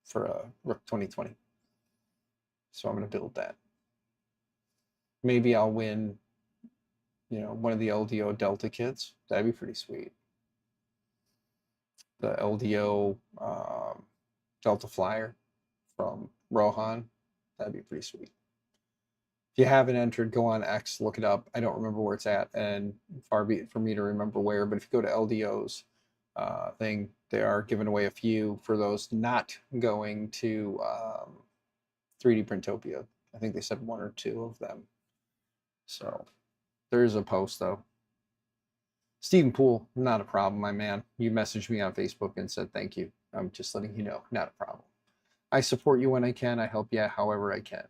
for a Rook 2020. So I'm going to build that. Maybe I'll win, one of the LDO Delta kits. That'd be pretty sweet. The LDO Delta Flyer from Rohan. That'd be pretty sweet. If you haven't entered, go on X, look it up. I don't remember where it's at, and far be it for me to remember where, but if you go to LDO's thing, they are giving away a few for those not going to 3D Printopia. I think they said 1 or 2 of them. So there's a post, though. Stephen Poole, not a problem, my man. You messaged me on Facebook and said thank you. I'm just letting you know, not a problem. I support you when I can. I help you out however I can.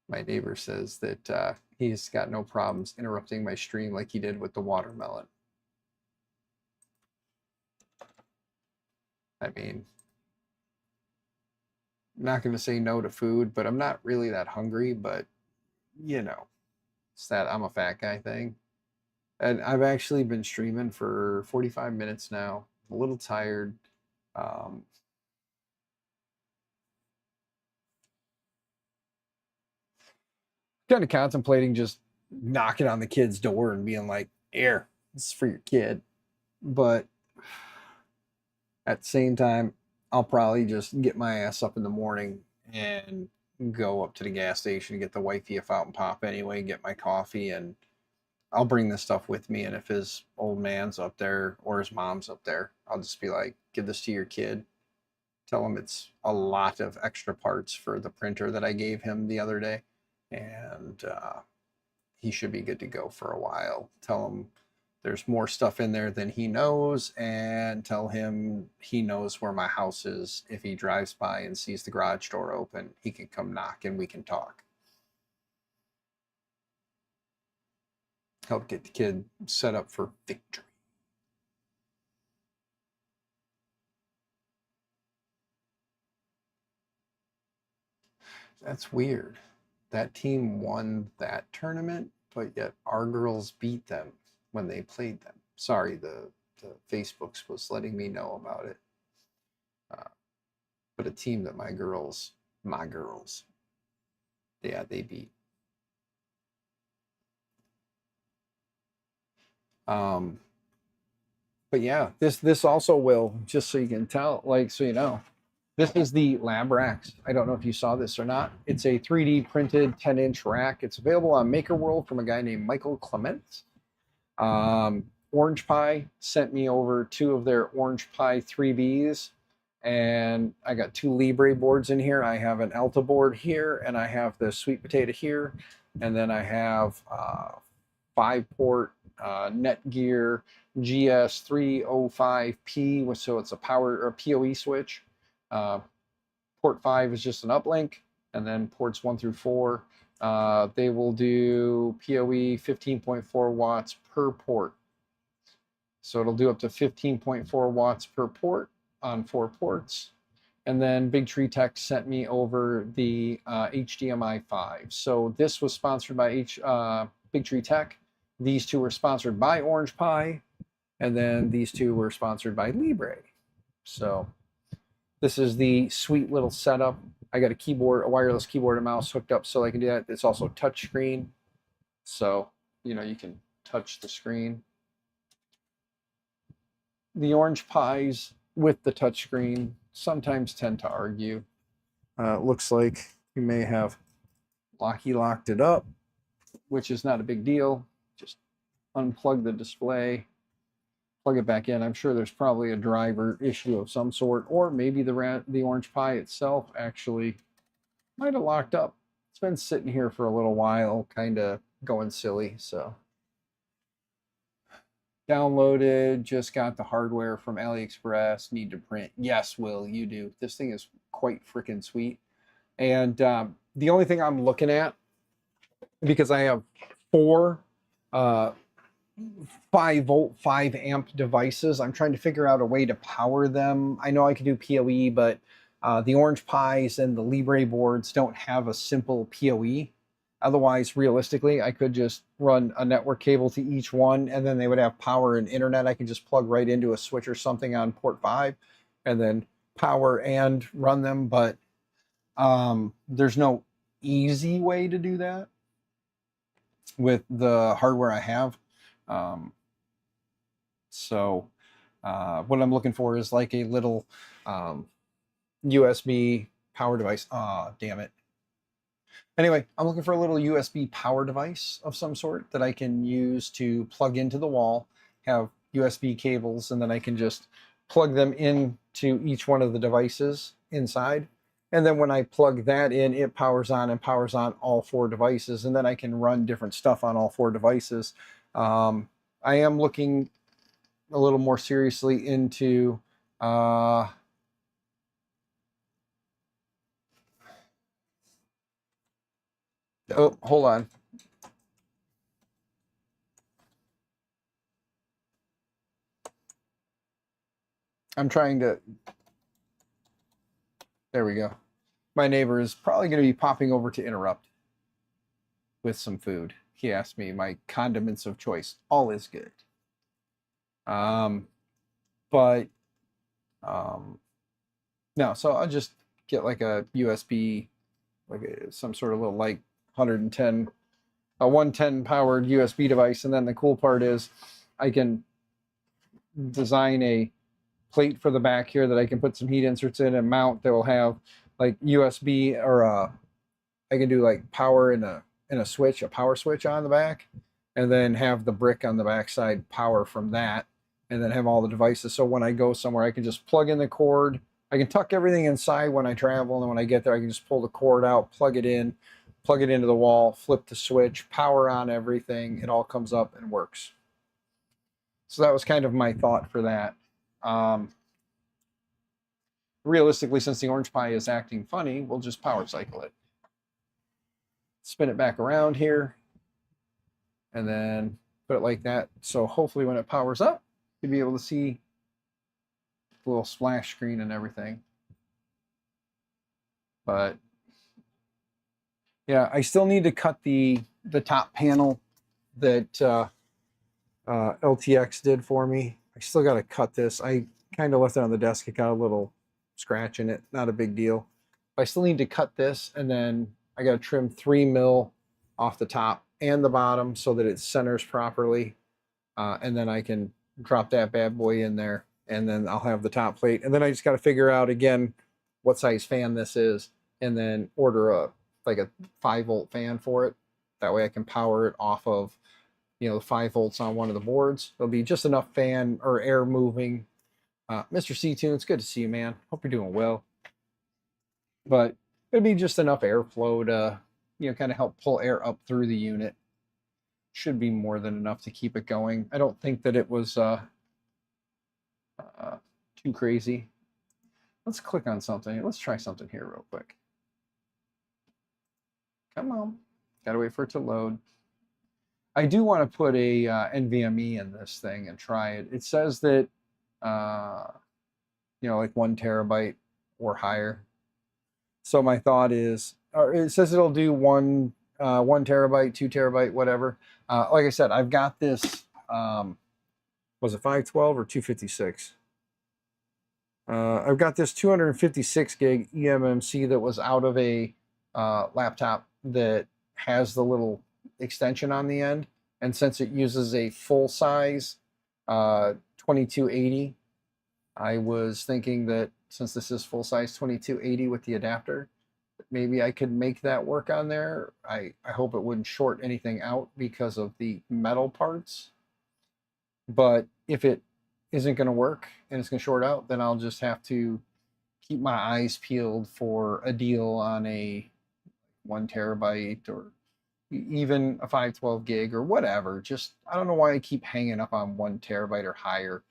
My neighbor says that he's got no problems interrupting my stream like he did with the watermelon. I mean, I'm not going to say no to food, but I'm not really that hungry, but it's that I'm a fat guy thing. And I've actually been streaming for 45 minutes now. I'm a little tired. Kind of contemplating just knocking on the kid's door and being like, here, this is for your kid. But at the same time, I'll probably just get my ass up in the morning and go up to the gas station, get the wifey a fountain pop anyway, get my coffee, and I'll bring this stuff with me. And if his old man's up there or his mom's up there, I'll just be like, give this to your kid. Tell him it's a lot of extra parts for the printer that I gave him the other day. And he should be good to go for a while. Tell him there's more stuff in there than he knows, and tell him he knows where my house is. If he drives by and sees the garage door open, he can come knock and we can talk. Help get the kid set up for victory. That's weird. That team won that tournament, but yet our girls beat them when they played them. Sorry, the Facebooks was letting me know about it. But a team that my girls, yeah, they beat. But yeah, this also will, just so you can tell, like, so you know, this is the lab racks. I don't know if you saw this or not. It's a 3D printed 10-inch rack. It's available on Maker World from a guy named Michael Clement. Orange Pie sent me over 2 of their Orange Pie 3Bs, and I got 2 Libre boards in here. I have an Alta board here, and I have the sweet potato here, and then I have 5-port Netgear GS305P, so it's a power or PoE switch. Port 5 is just an uplink, and then ports 1 through 4, they will do PoE 15.4 watts per port. So it'll do up to 15.4 watts per port on 4 ports. And then Big Tree Tech sent me over the HDMI 5. So this was sponsored by Big Tree Tech. These 2 were sponsored by Orange Pie. And then these 2 were sponsored by Libre. So this is the sweet little setup. I got a keyboard, a wireless keyboard and mouse hooked up so I can do that. It's also touch screen. So, you know, you can touch the screen. The Orange Pies with the touch screen sometimes tend to argue. Looks like you may have locked it up, which is not a big deal. Just unplug the display, plug it back in. I'm sure there's probably a driver issue of some sort, or maybe the Orange Pi itself actually might have locked up. It's been sitting here for a little while, kind of going silly. So downloaded, just got the hardware from AliExpress, need to print. Yes, Will, you do. This thing is quite freaking sweet. And the only thing I'm looking at, because I have 4 5-volt, 5-amp devices. I'm trying to figure out a way to power them. I know I can do PoE, but the Orange Pies and the Libre boards don't have a simple PoE. Otherwise, realistically, I could just run a network cable to each one, and then they would have power and internet. I can just plug right into a switch or something on port 5, and then power and run them. But there's no easy way to do that with the hardware I have. So what I'm looking for is like a little USB power device. Oh, damn it. Anyway, I'm looking for a little USB power device of some sort that I can use to plug into the wall, have USB cables, and then I can just plug them into each one of the devices inside. And then when I plug that in, it powers on and powers on all 4 devices, and then I can run different stuff on all 4 devices. I am looking a little more seriously into oh, hold on. I'm trying to, there we go. My neighbor is probably going to be popping over to interrupt with some food. He asked me my condiments of choice. All is good. No, so I'll just get like a USB, like some sort of little like 110, a 110 powered USB device. And then the cool part is I can design a plate for the back here that I can put some heat inserts in and mount that will have like USB or I can do like power in a switch, a power switch on the back, and then have the brick on the backside power from that, and then have all the devices. So when I go somewhere, I can just plug in the cord. I can tuck everything inside when I travel, and when I get there, I can just pull the cord out, plug it in, plug it into the wall, flip the switch, power on everything. It all comes up and works. So that was kind of my thought for that. Realistically, since the orange pie is acting funny, we'll just power cycle it. Spin it back around here, and then put it like that. So hopefully when it powers up, you'll be able to see the little splash screen and everything. But yeah, I still need to cut the top panel that LTX did for me. I still got to cut this. I kind of left it on the desk. It got a little scratch in it. Not a big deal. But I still need to cut this, and then I got to trim 3 mil off the top and the bottom so that it centers properly. And then I can drop that bad boy in there, and then I'll have the top plate. And then I just got to figure out again what size fan this is, and then order a 5-volt fan for it. That way I can power it off of, the 5 volts on one of the boards. There'll be just enough fan or air moving. Mr. C-Tune, it's good to see you, man. Hope you're doing well. But it'll be just enough airflow to, kind of help pull air up through the unit. Should be more than enough to keep it going. I don't think that it was too crazy. Let's click on something. Let's try something here real quick. Come on. Gotta wait for it to load. I do want to put a NVMe in this thing and try it. It says that, like 1 terabyte or higher. So my thought is, it says it'll do 1 terabyte, 2 terabyte, whatever. Like I said, I've got this, was it 512 or 256? I've got this 256 gig eMMC that was out of a laptop that has the little extension on the end. And since it uses a full size 2280, I was thinking that since this is full size 2280 with the adapter, maybe I could make that work on there. I hope it wouldn't short anything out because of the metal parts. But if it isn't going to work and it's going to short out, then I'll just have to keep my eyes peeled for a deal on a 1 terabyte or even a 512 gig or whatever. Just, I don't know why I keep hanging up on 1 terabyte or higher.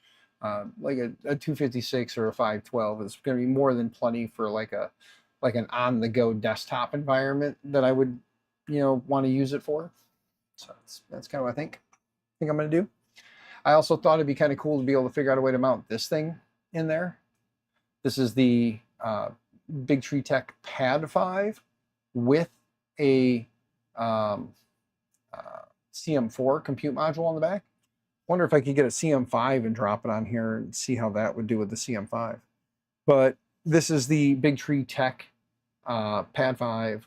Like a 256 or a 512 is going to be more than plenty for like an on-the-go desktop environment that I would, want to use it for. So that's kind of what I think I'm going to do. I also thought it'd be kind of cool to be able to figure out a way to mount this thing in there. This is the Big Tree Tech Pad 5 with a CM4 compute module on the back. Wonder if I could get a CM5 and drop it on here and see how that would do with the CM5. But this is the Big Tree Tech Pad 5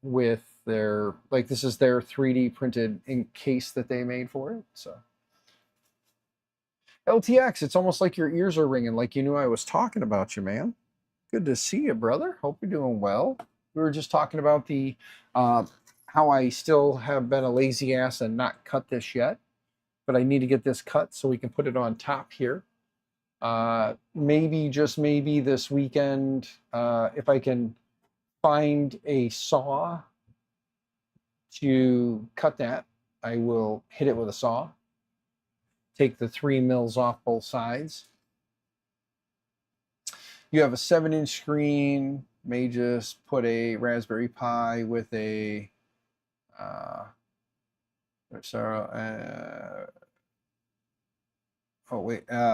with their, this is their 3D printed ink case that they made for it. So LTX, it's almost like your ears are ringing, like you knew I was talking about you, man. Good to see you, brother. Hope you're doing well. We were just talking about the how I still have been a lazy ass and not cut this yet, but I need to get this cut so we can put it on top here. Maybe, just maybe this weekend, if I can find a saw to cut that, I will hit it with a saw. Take the 3 mils off both sides. You have a 7-inch screen. May just put a Raspberry Pi with a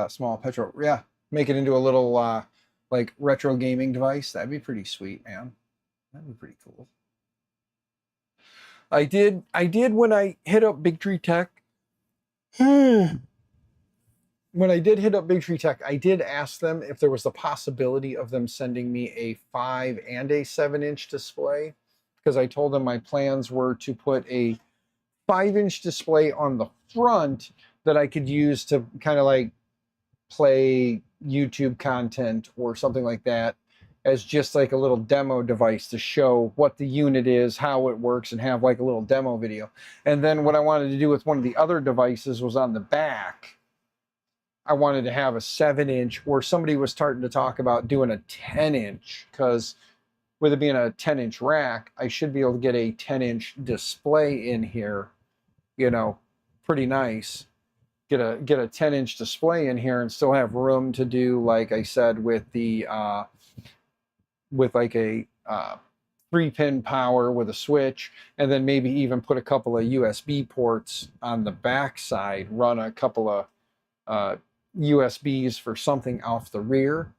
small petrol. Yeah, make it into a little retro gaming device. That'd be pretty sweet, man. That'd be pretty cool. I did when I hit up Big Tree Tech. When I did hit up Big Tree Tech, I did ask them if there was the possibility of them sending me a 5 and a 7-inch display, because I told them my plans were to put a 5-inch display on the front that I could use to kind of play YouTube content or something like that, as just like a little demo device to show what the unit is, how it works, and have like a little demo video. And then what I wanted to do with one of the other devices was on the back. I wanted to have a 7-inch, where somebody was starting to talk about doing a 10-inch, because with it being a 10-inch rack, I should be able to get a 10-inch display in here, you know, pretty nice. Get a 10-inch display in here and still have room to do, like I said, with the with like a 3-pin power with a switch, and then maybe even put a couple of USB ports on the back side, run a couple of USBs for something off the rear.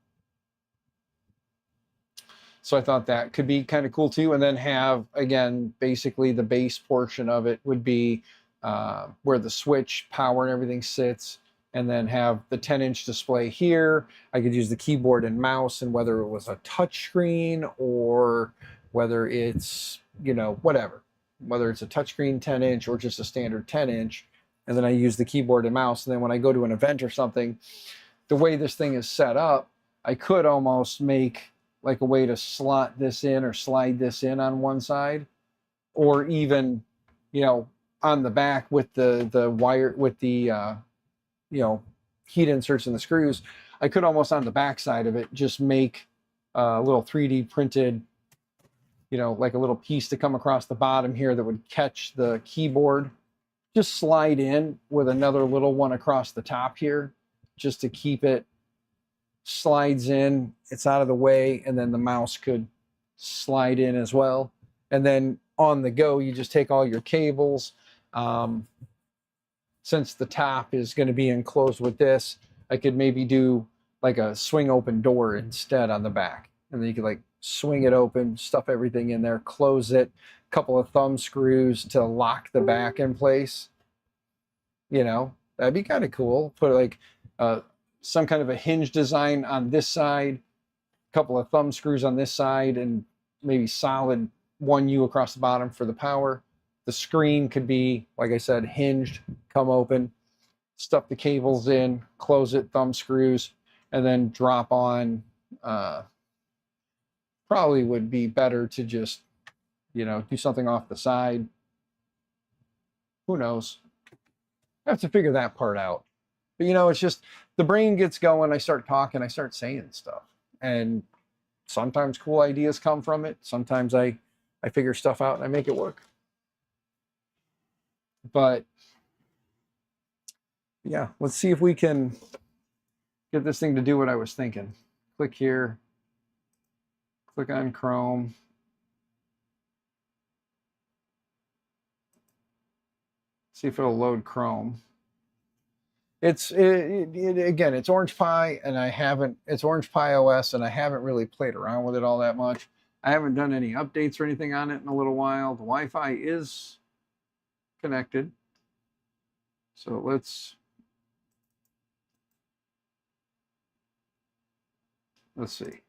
So I thought that could be kind of cool too. And then have, again, basically the base portion of it would be where the switch, power, and everything sits, and then have the 10-inch display here. I could use the keyboard and mouse, and whether it was a touch screen or whether it's, you know, whatever, whether it's a touchscreen 10-inch or just a standard 10-inch, and then I use the keyboard and mouse. And then when I go to an event or something, the way this thing is set up, I could almost make like a way to slot this in or slide this in on one side, or even, you know, on the back with the wire, with the you know, heat inserts and the screws. I could almost on the back side of it just make a little 3D printed, you know, like a little piece to come across the bottom here that would catch the keyboard, just slide in with another little one across the top here, just to keep it, slides in, it's out of the way, and then the mouse could slide in as well. And then on the go, you just take all your cables. Since the top is going to be enclosed with this, I could maybe do like a swing open door instead on the back. And then you could like swing it open, stuff everything in there, close it, a couple of thumb screws to lock the back in place. You know, that'd be kind of cool. Put like some kind of a hinge design on this side, a couple of thumb screws on this side, and maybe solid 1U across the bottom for the power. The screen could be, like I said, hinged, come open, stuff the cables in, close it, thumb screws, and then drop on. Probably would be better to just, you know, do something off the side. Who knows? I have to figure that part out. But, you know, it's just the brain gets going. I start talking, I start saying stuff. And sometimes cool ideas come from it. Sometimes I figure stuff out and I make it work. But yeah, let's see if we can get this thing to do what I was thinking. Click here, click on Chrome. See if it'll load Chrome. Again, it's Orange Pi, and it's Orange Pi OS, and I haven't really played around with it all that much. I haven't done any updates or anything on it in a little while. The Wi-Fi is connected. So let's see.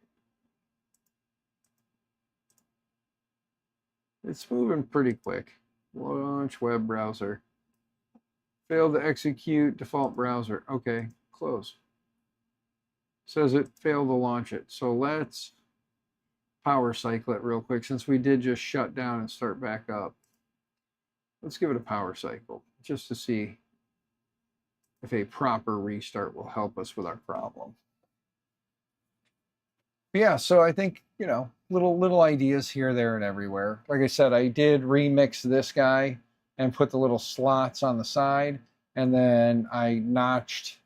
It's moving pretty quick. Launch web browser. Failed to execute default browser. Okay, close. Says it failed to launch it. So let's power cycle it real quick, since we did just shut down and start back up. Let's give it a power cycle just to see if a proper restart will help us with our problem. But yeah, so I think, you know, little ideas here, there, and everywhere. Like I said, I did remix this guy and put the little slots on the side, and then I notched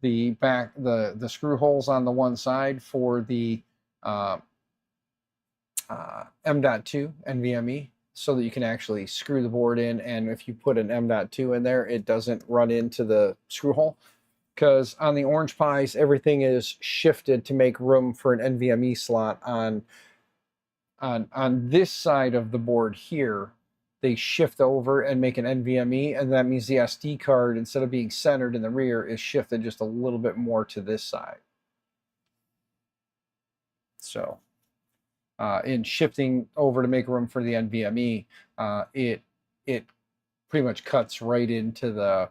the back, the screw holes on the one side for the M.2 NVMe, so that you can actually screw the board in, and if you put an M.2 in there, it doesn't run into the screw hole. Because on the Orange Pis, everything is shifted to make room for an NVMe slot on this side of the board here. They shift over and make an NVMe, and that means the SD card, instead of being centered in the rear, is shifted just a little bit more to this side. So in shifting over to make room for the NVMe, it pretty much cuts right into the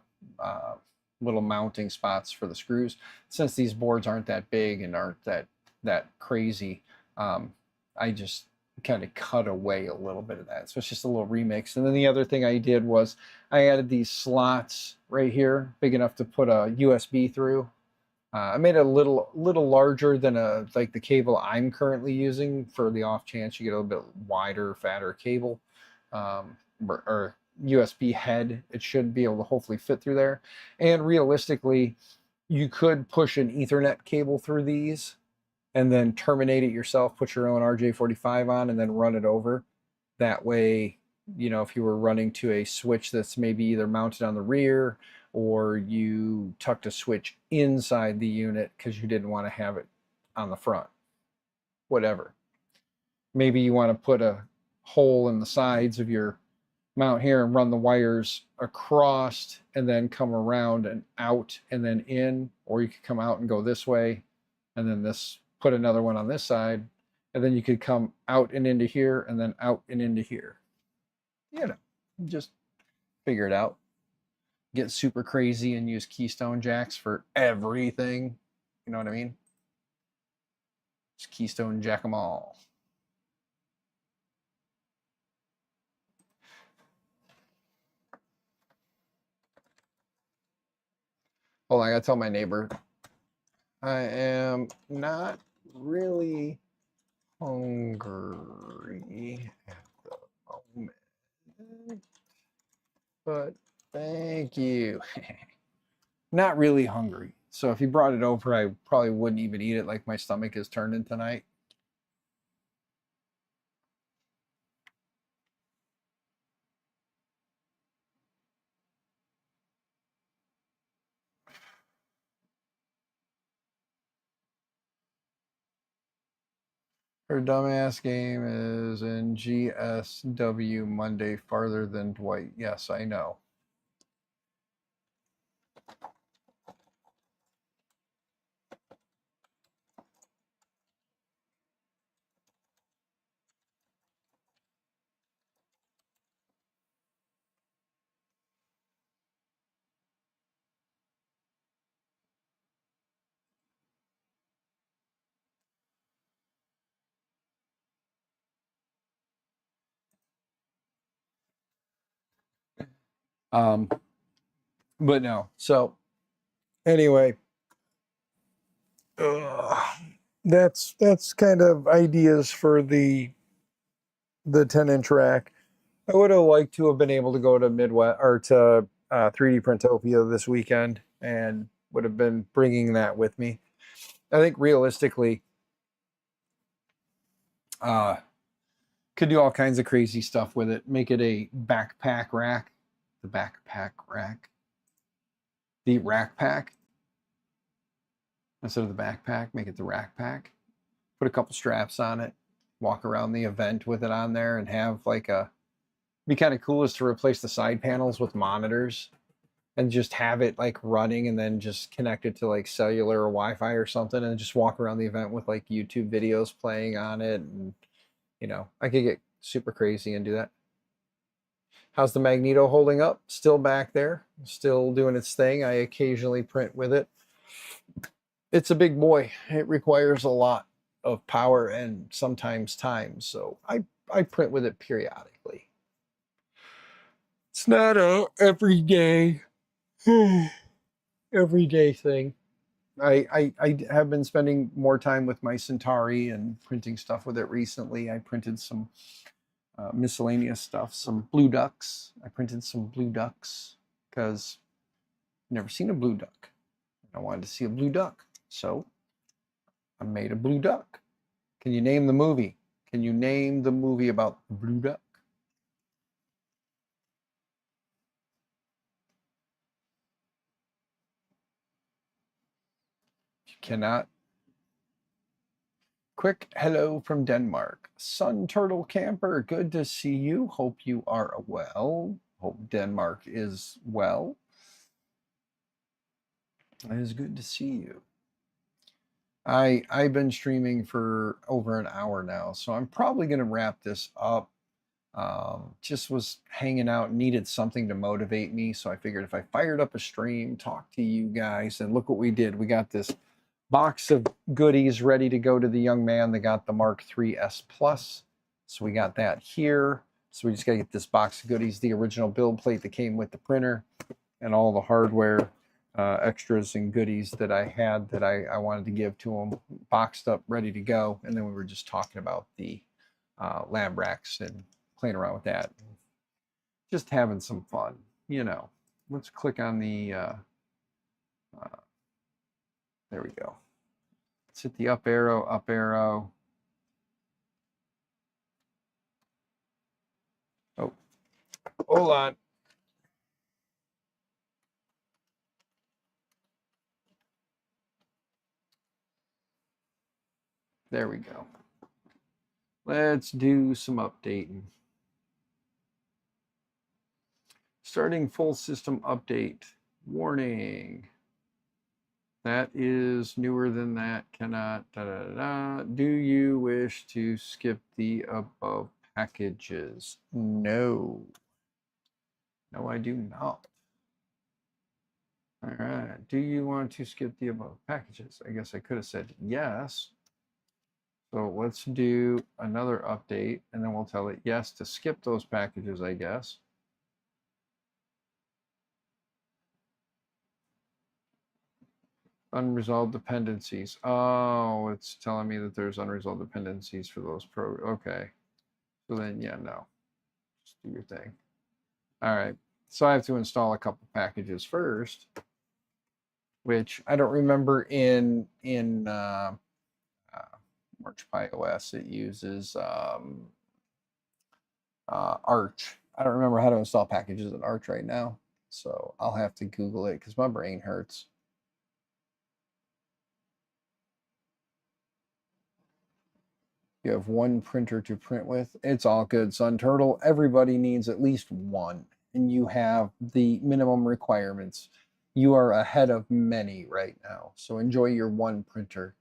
little mounting spots for the screws. Since these boards aren't that big and aren't that crazy, I just kind of cut away a little bit of that. So it's just a little remix. And then the other thing I did was I added these slots right here, big enough to put a USB through. I made it a little larger than like the cable I'm currently using for the off chance you get a little bit wider, fatter cable, or USB head. It should be able to hopefully fit through there. And realistically, you could push an Ethernet cable through these and then terminate it yourself, put your own RJ45 on, and then run it over. That way, you know, if you were running to a switch that's maybe either mounted on the rear or you tucked a switch inside the unit because you didn't want to have it on the front, whatever. Maybe you want to put a hole in the sides of your mount here and run the wires across and then come around and out and then in, or you could come out and go this way and then this, put another one on this side, and then you could come out and into here and then out and into here. You know, just figure it out. Get super crazy and use keystone jacks for everything. You know what I mean? Just keystone jack them all. Hold on, I gotta tell my neighbor I am not really hungry at the moment, but thank you. Not really hungry. So if you brought it over, I probably wouldn't even eat it, like my stomach is turning tonight. Her dumbass game is in GSW Monday farther than Dwight. Yes, I know. Um, but no. So anyway, that's kind of ideas for the 10-inch rack. I would have liked to have been able to go to Midwest or to 3D Printopia this weekend and would have been bringing that with me. I think realistically, could do all kinds of crazy stuff with it. Make it a backpack rack, the backpack rack, the rack pack instead of the backpack. Make it the rack pack. Put a couple straps on it. Walk around the event with it on there, and have like a. Be kind of cool is to replace the side panels with monitors and just have it like running and then just connect it to like cellular or Wi-Fi or something and just walk around the event with like YouTube videos playing on it. And, you know, I could get super crazy and do that. How's the Magneto holding up? Still back there, still doing its thing. I occasionally print with it. It's a big boy. It requires a lot of power and sometimes time. So I print with it periodically. It's not a everyday everyday thing. I have been spending more time with my Centauri and printing stuff with it recently. I printed some miscellaneous stuff, some blue ducks. I printed some blue ducks because I've never seen a blue duck. I wanted to see a blue duck, so I made a blue duck. Can you name the movie? Can you name the movie about the blue duck? You cannot. Quick hello from Denmark. Sun Turtle Camper, good to see you. Hope you are well. Hope Denmark is well. It is good to see you. I've been streaming for over an hour now, so I'm probably going to wrap this up. Just was hanging out, needed something to motivate me, so I figured if I fired up a stream, talk to you guys, and look what we did. We got this box of goodies ready to go to the young man that got the Mark III S Plus. So we got that here. So we just got to get this box of goodies, the original build plate that came with the printer, and all the hardware extras and goodies that I had that I wanted to give to him, boxed up, ready to go. And then we were just talking about the lab racks and playing around with that. Just having some fun, you know. Let's click on the, there we go. Let's hit the up arrow, up arrow. Oh, hold on. There we go. Let's do some updating. Starting full system update. Warning. That is newer than that. Cannot. Da, da, da, da. Do you wish to skip the above packages? No. No, I do not. All right. Do you want to skip the above packages? I guess I could have said yes. So let's do another update, and then we'll tell it yes to skip those packages, I guess. Unresolved dependencies. Oh, it's telling me that there's unresolved dependencies for those okay. So then, yeah, no. Just do your thing. All right. So I have to install a couple packages first, which I don't remember in March Pi OS. It uses Arch. I don't remember how to install packages in Arch right now, so I'll have to Google it because my brain hurts. You have one printer to print with. It's all good, Sun Turtle. Everybody needs at least one, and you have the minimum requirements. You are ahead of many right now, so enjoy your one printer.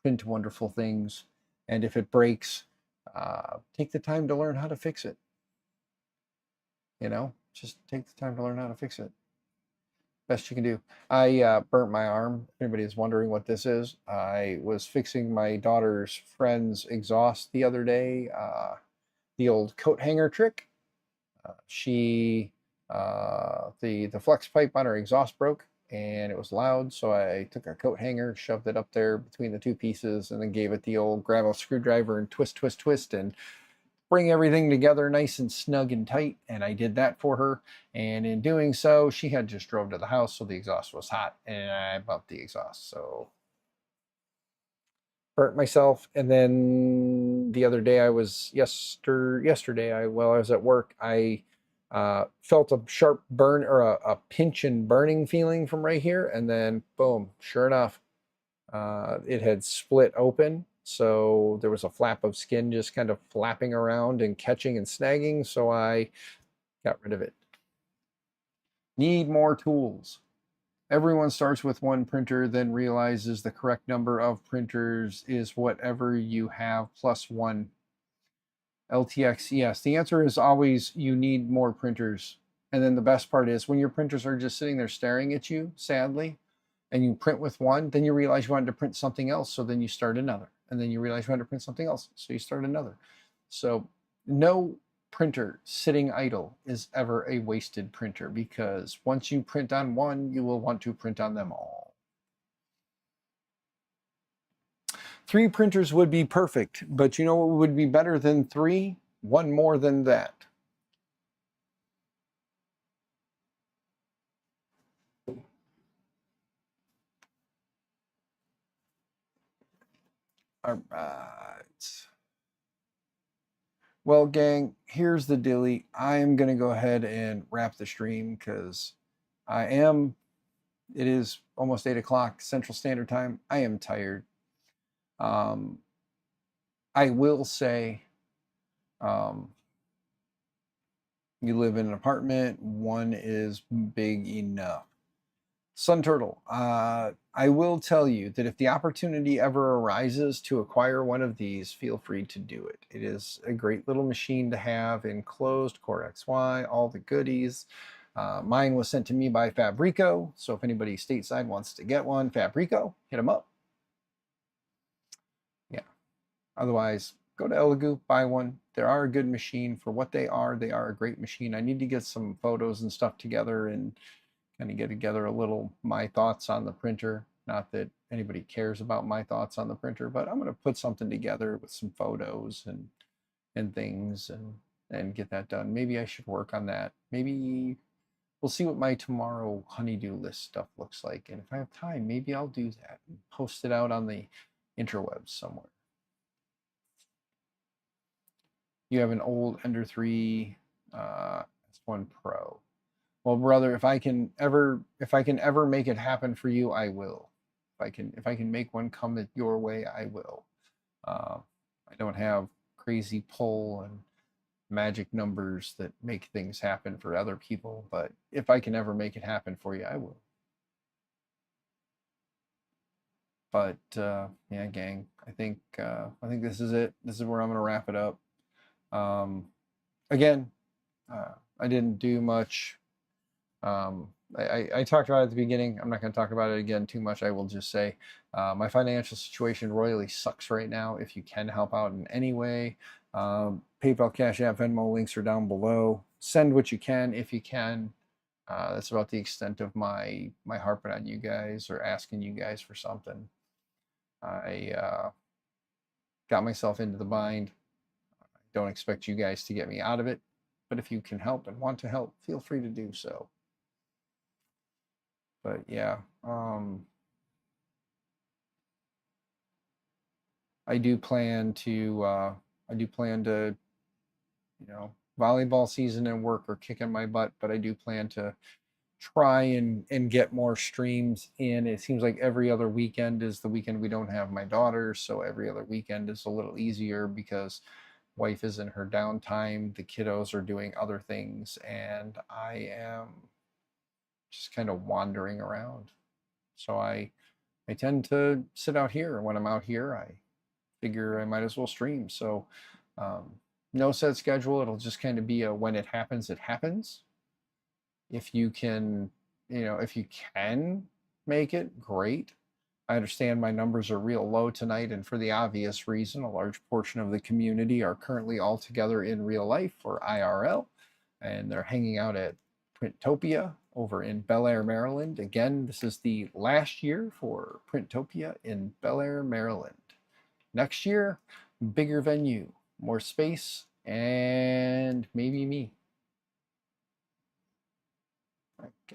Print wonderful things, and if it breaks, take the time to learn how to fix it. You know, just take the time to learn how to fix it. Best you can do. I burnt my arm. If anybody is wondering what this is, I was fixing my daughter's friend's exhaust the other day. The old coat hanger trick. The flex pipe on her exhaust broke and it was loud, so I took a coat hanger, shoved it up there between the two pieces, and then gave it the old grab a screwdriver and twist, twist, twist, and bring everything together nice and snug and tight. And I did that for her, and in doing so, she had just drove to the house, so the exhaust was hot, and I bumped the exhaust, so burnt myself. And then the other day, while I was at work, I felt a sharp burn, or a pinch and burning feeling from right here, and then boom, sure enough, it had split open. So there was a flap of skin just kind of flapping around and catching and snagging, so I got rid of it. Need more tools. Everyone starts with one printer, then realizes the correct number of printers is whatever you have plus one. LTX, yes. The answer is always you need more printers. And then the best part is when your printers are just sitting there staring at you, sadly, and you print with one, then you realize you wanted to print something else, so then you start another. And then you realize you wanted to print something else, so you start another. So no printer sitting idle is ever a wasted printer, because once you print on one, you will want to print on them all. 3 printers would be perfect, but you know what would be better than 3? One more than that. All right. Well, gang, here's the dilly. I am going to go ahead and wrap the stream because it is almost 8 o'clock Central Standard Time. I am tired. I will say, you live in an apartment, one is big enough. Sun Turtle, I will tell you that if the opportunity ever arises to acquire one of these, feel free to do it. It is a great little machine to have, enclosed, Core XY, all the goodies. Mine was sent to me by Fabrico, so if anybody stateside wants to get one, Fabrico, hit them up. Otherwise, go to Elegoo, buy one. They are a good machine for what they are. They are a great machine. I need to get some photos and stuff together and kind of get together a little my thoughts on the printer. Not that anybody cares about my thoughts on the printer, but I'm going to put something together with some photos and things and get that done. Maybe I should work on that. Maybe we'll see what my tomorrow honeydew list stuff looks like. And if I have time, maybe I'll do that and post it out on the interwebs somewhere. You have an old Ender 3 S1 Pro. Well, brother, if I can ever make it happen for you, I will. If I can make one come your way, I will. I don't have crazy pull and magic numbers that make things happen for other people, but if I can ever make it happen for you, I will. But yeah, gang, I think this is it. This is where I'm gonna wrap it up. Again, I didn't do much. I talked about it at the beginning. I'm not going to talk about it again too much. I will just say my financial situation royally sucks right now. If you can help out in any way, PayPal, Cash App, Venmo links are down below. Send what you can if you can. That's about the extent of my harping on you guys or asking you guys for something. I got myself into the bind. I don't expect you guys to get me out of it, but if you can help and want to help, feel free to do so. But yeah, I do plan to, you know, volleyball season and work are kicking my butt, but I do plan to try and get more streams in. It seems like every other weekend is the weekend we don't have my daughter, so every other weekend is a little easier because wife is in her downtime, the kiddos are doing other things, and I am just kind of wandering around. So I tend to sit out here. When I'm out here, I figure I might as well stream. So no set schedule. It'll just kind of be a when it happens, it happens. If you can, if you can make it, great. I understand my numbers are real low tonight, and for the obvious reason, a large portion of the community are currently all together in real life or IRL, and they're hanging out at Printopia over in Bel Air, Maryland. Again, this is the last year for Printopia in Bel Air, Maryland. Next year, bigger venue, more space, and maybe me.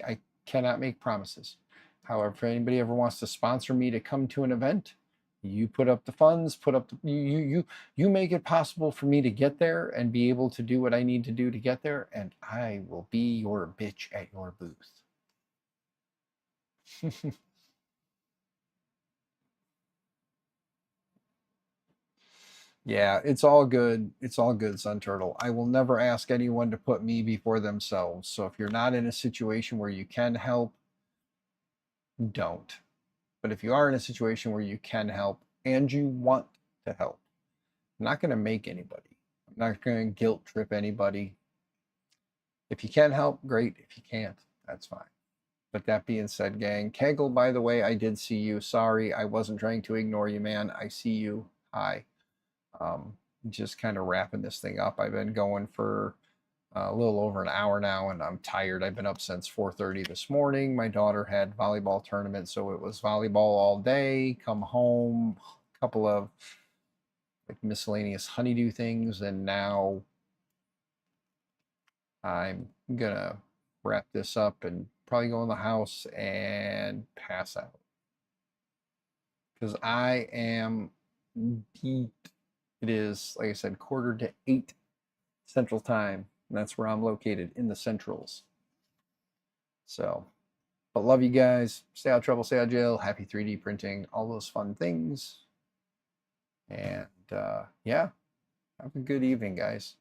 I cannot make promises. However, if anybody ever wants to sponsor me to come to an event, you put up the funds, you make it possible for me to get there and be able to do what I need to do to get there, and I will be your bitch at your booth. Yeah, it's all good. It's all good, Sun Turtle. I will never ask anyone to put me before themselves. So if you're not in a situation where you can help, don't. But if you are in a situation where you can help and you want to help, I'm not going to make anybody. I'm not going to guilt trip anybody. If you can help, great. If you can't, that's fine. But that being said, gang, Kegel, by the way, I did see you. Sorry, I wasn't trying to ignore you, man. I see you. Hi. Just kind of wrapping this thing up. I've been going for a little over an hour now, and I'm tired. I've been up since 4:30 this morning. My daughter had volleyball tournament, so it was volleyball all day. Come home, a couple of like miscellaneous honeydew things, and now I'm gonna wrap this up and probably go in the house and pass out because I am beat. It is, like I said, 7:45 Central Time, and that's where I'm located, in the Centrals. So, but love you guys. Stay out of trouble, stay out of jail. Happy 3D printing, all those fun things. And yeah, have a good evening, guys.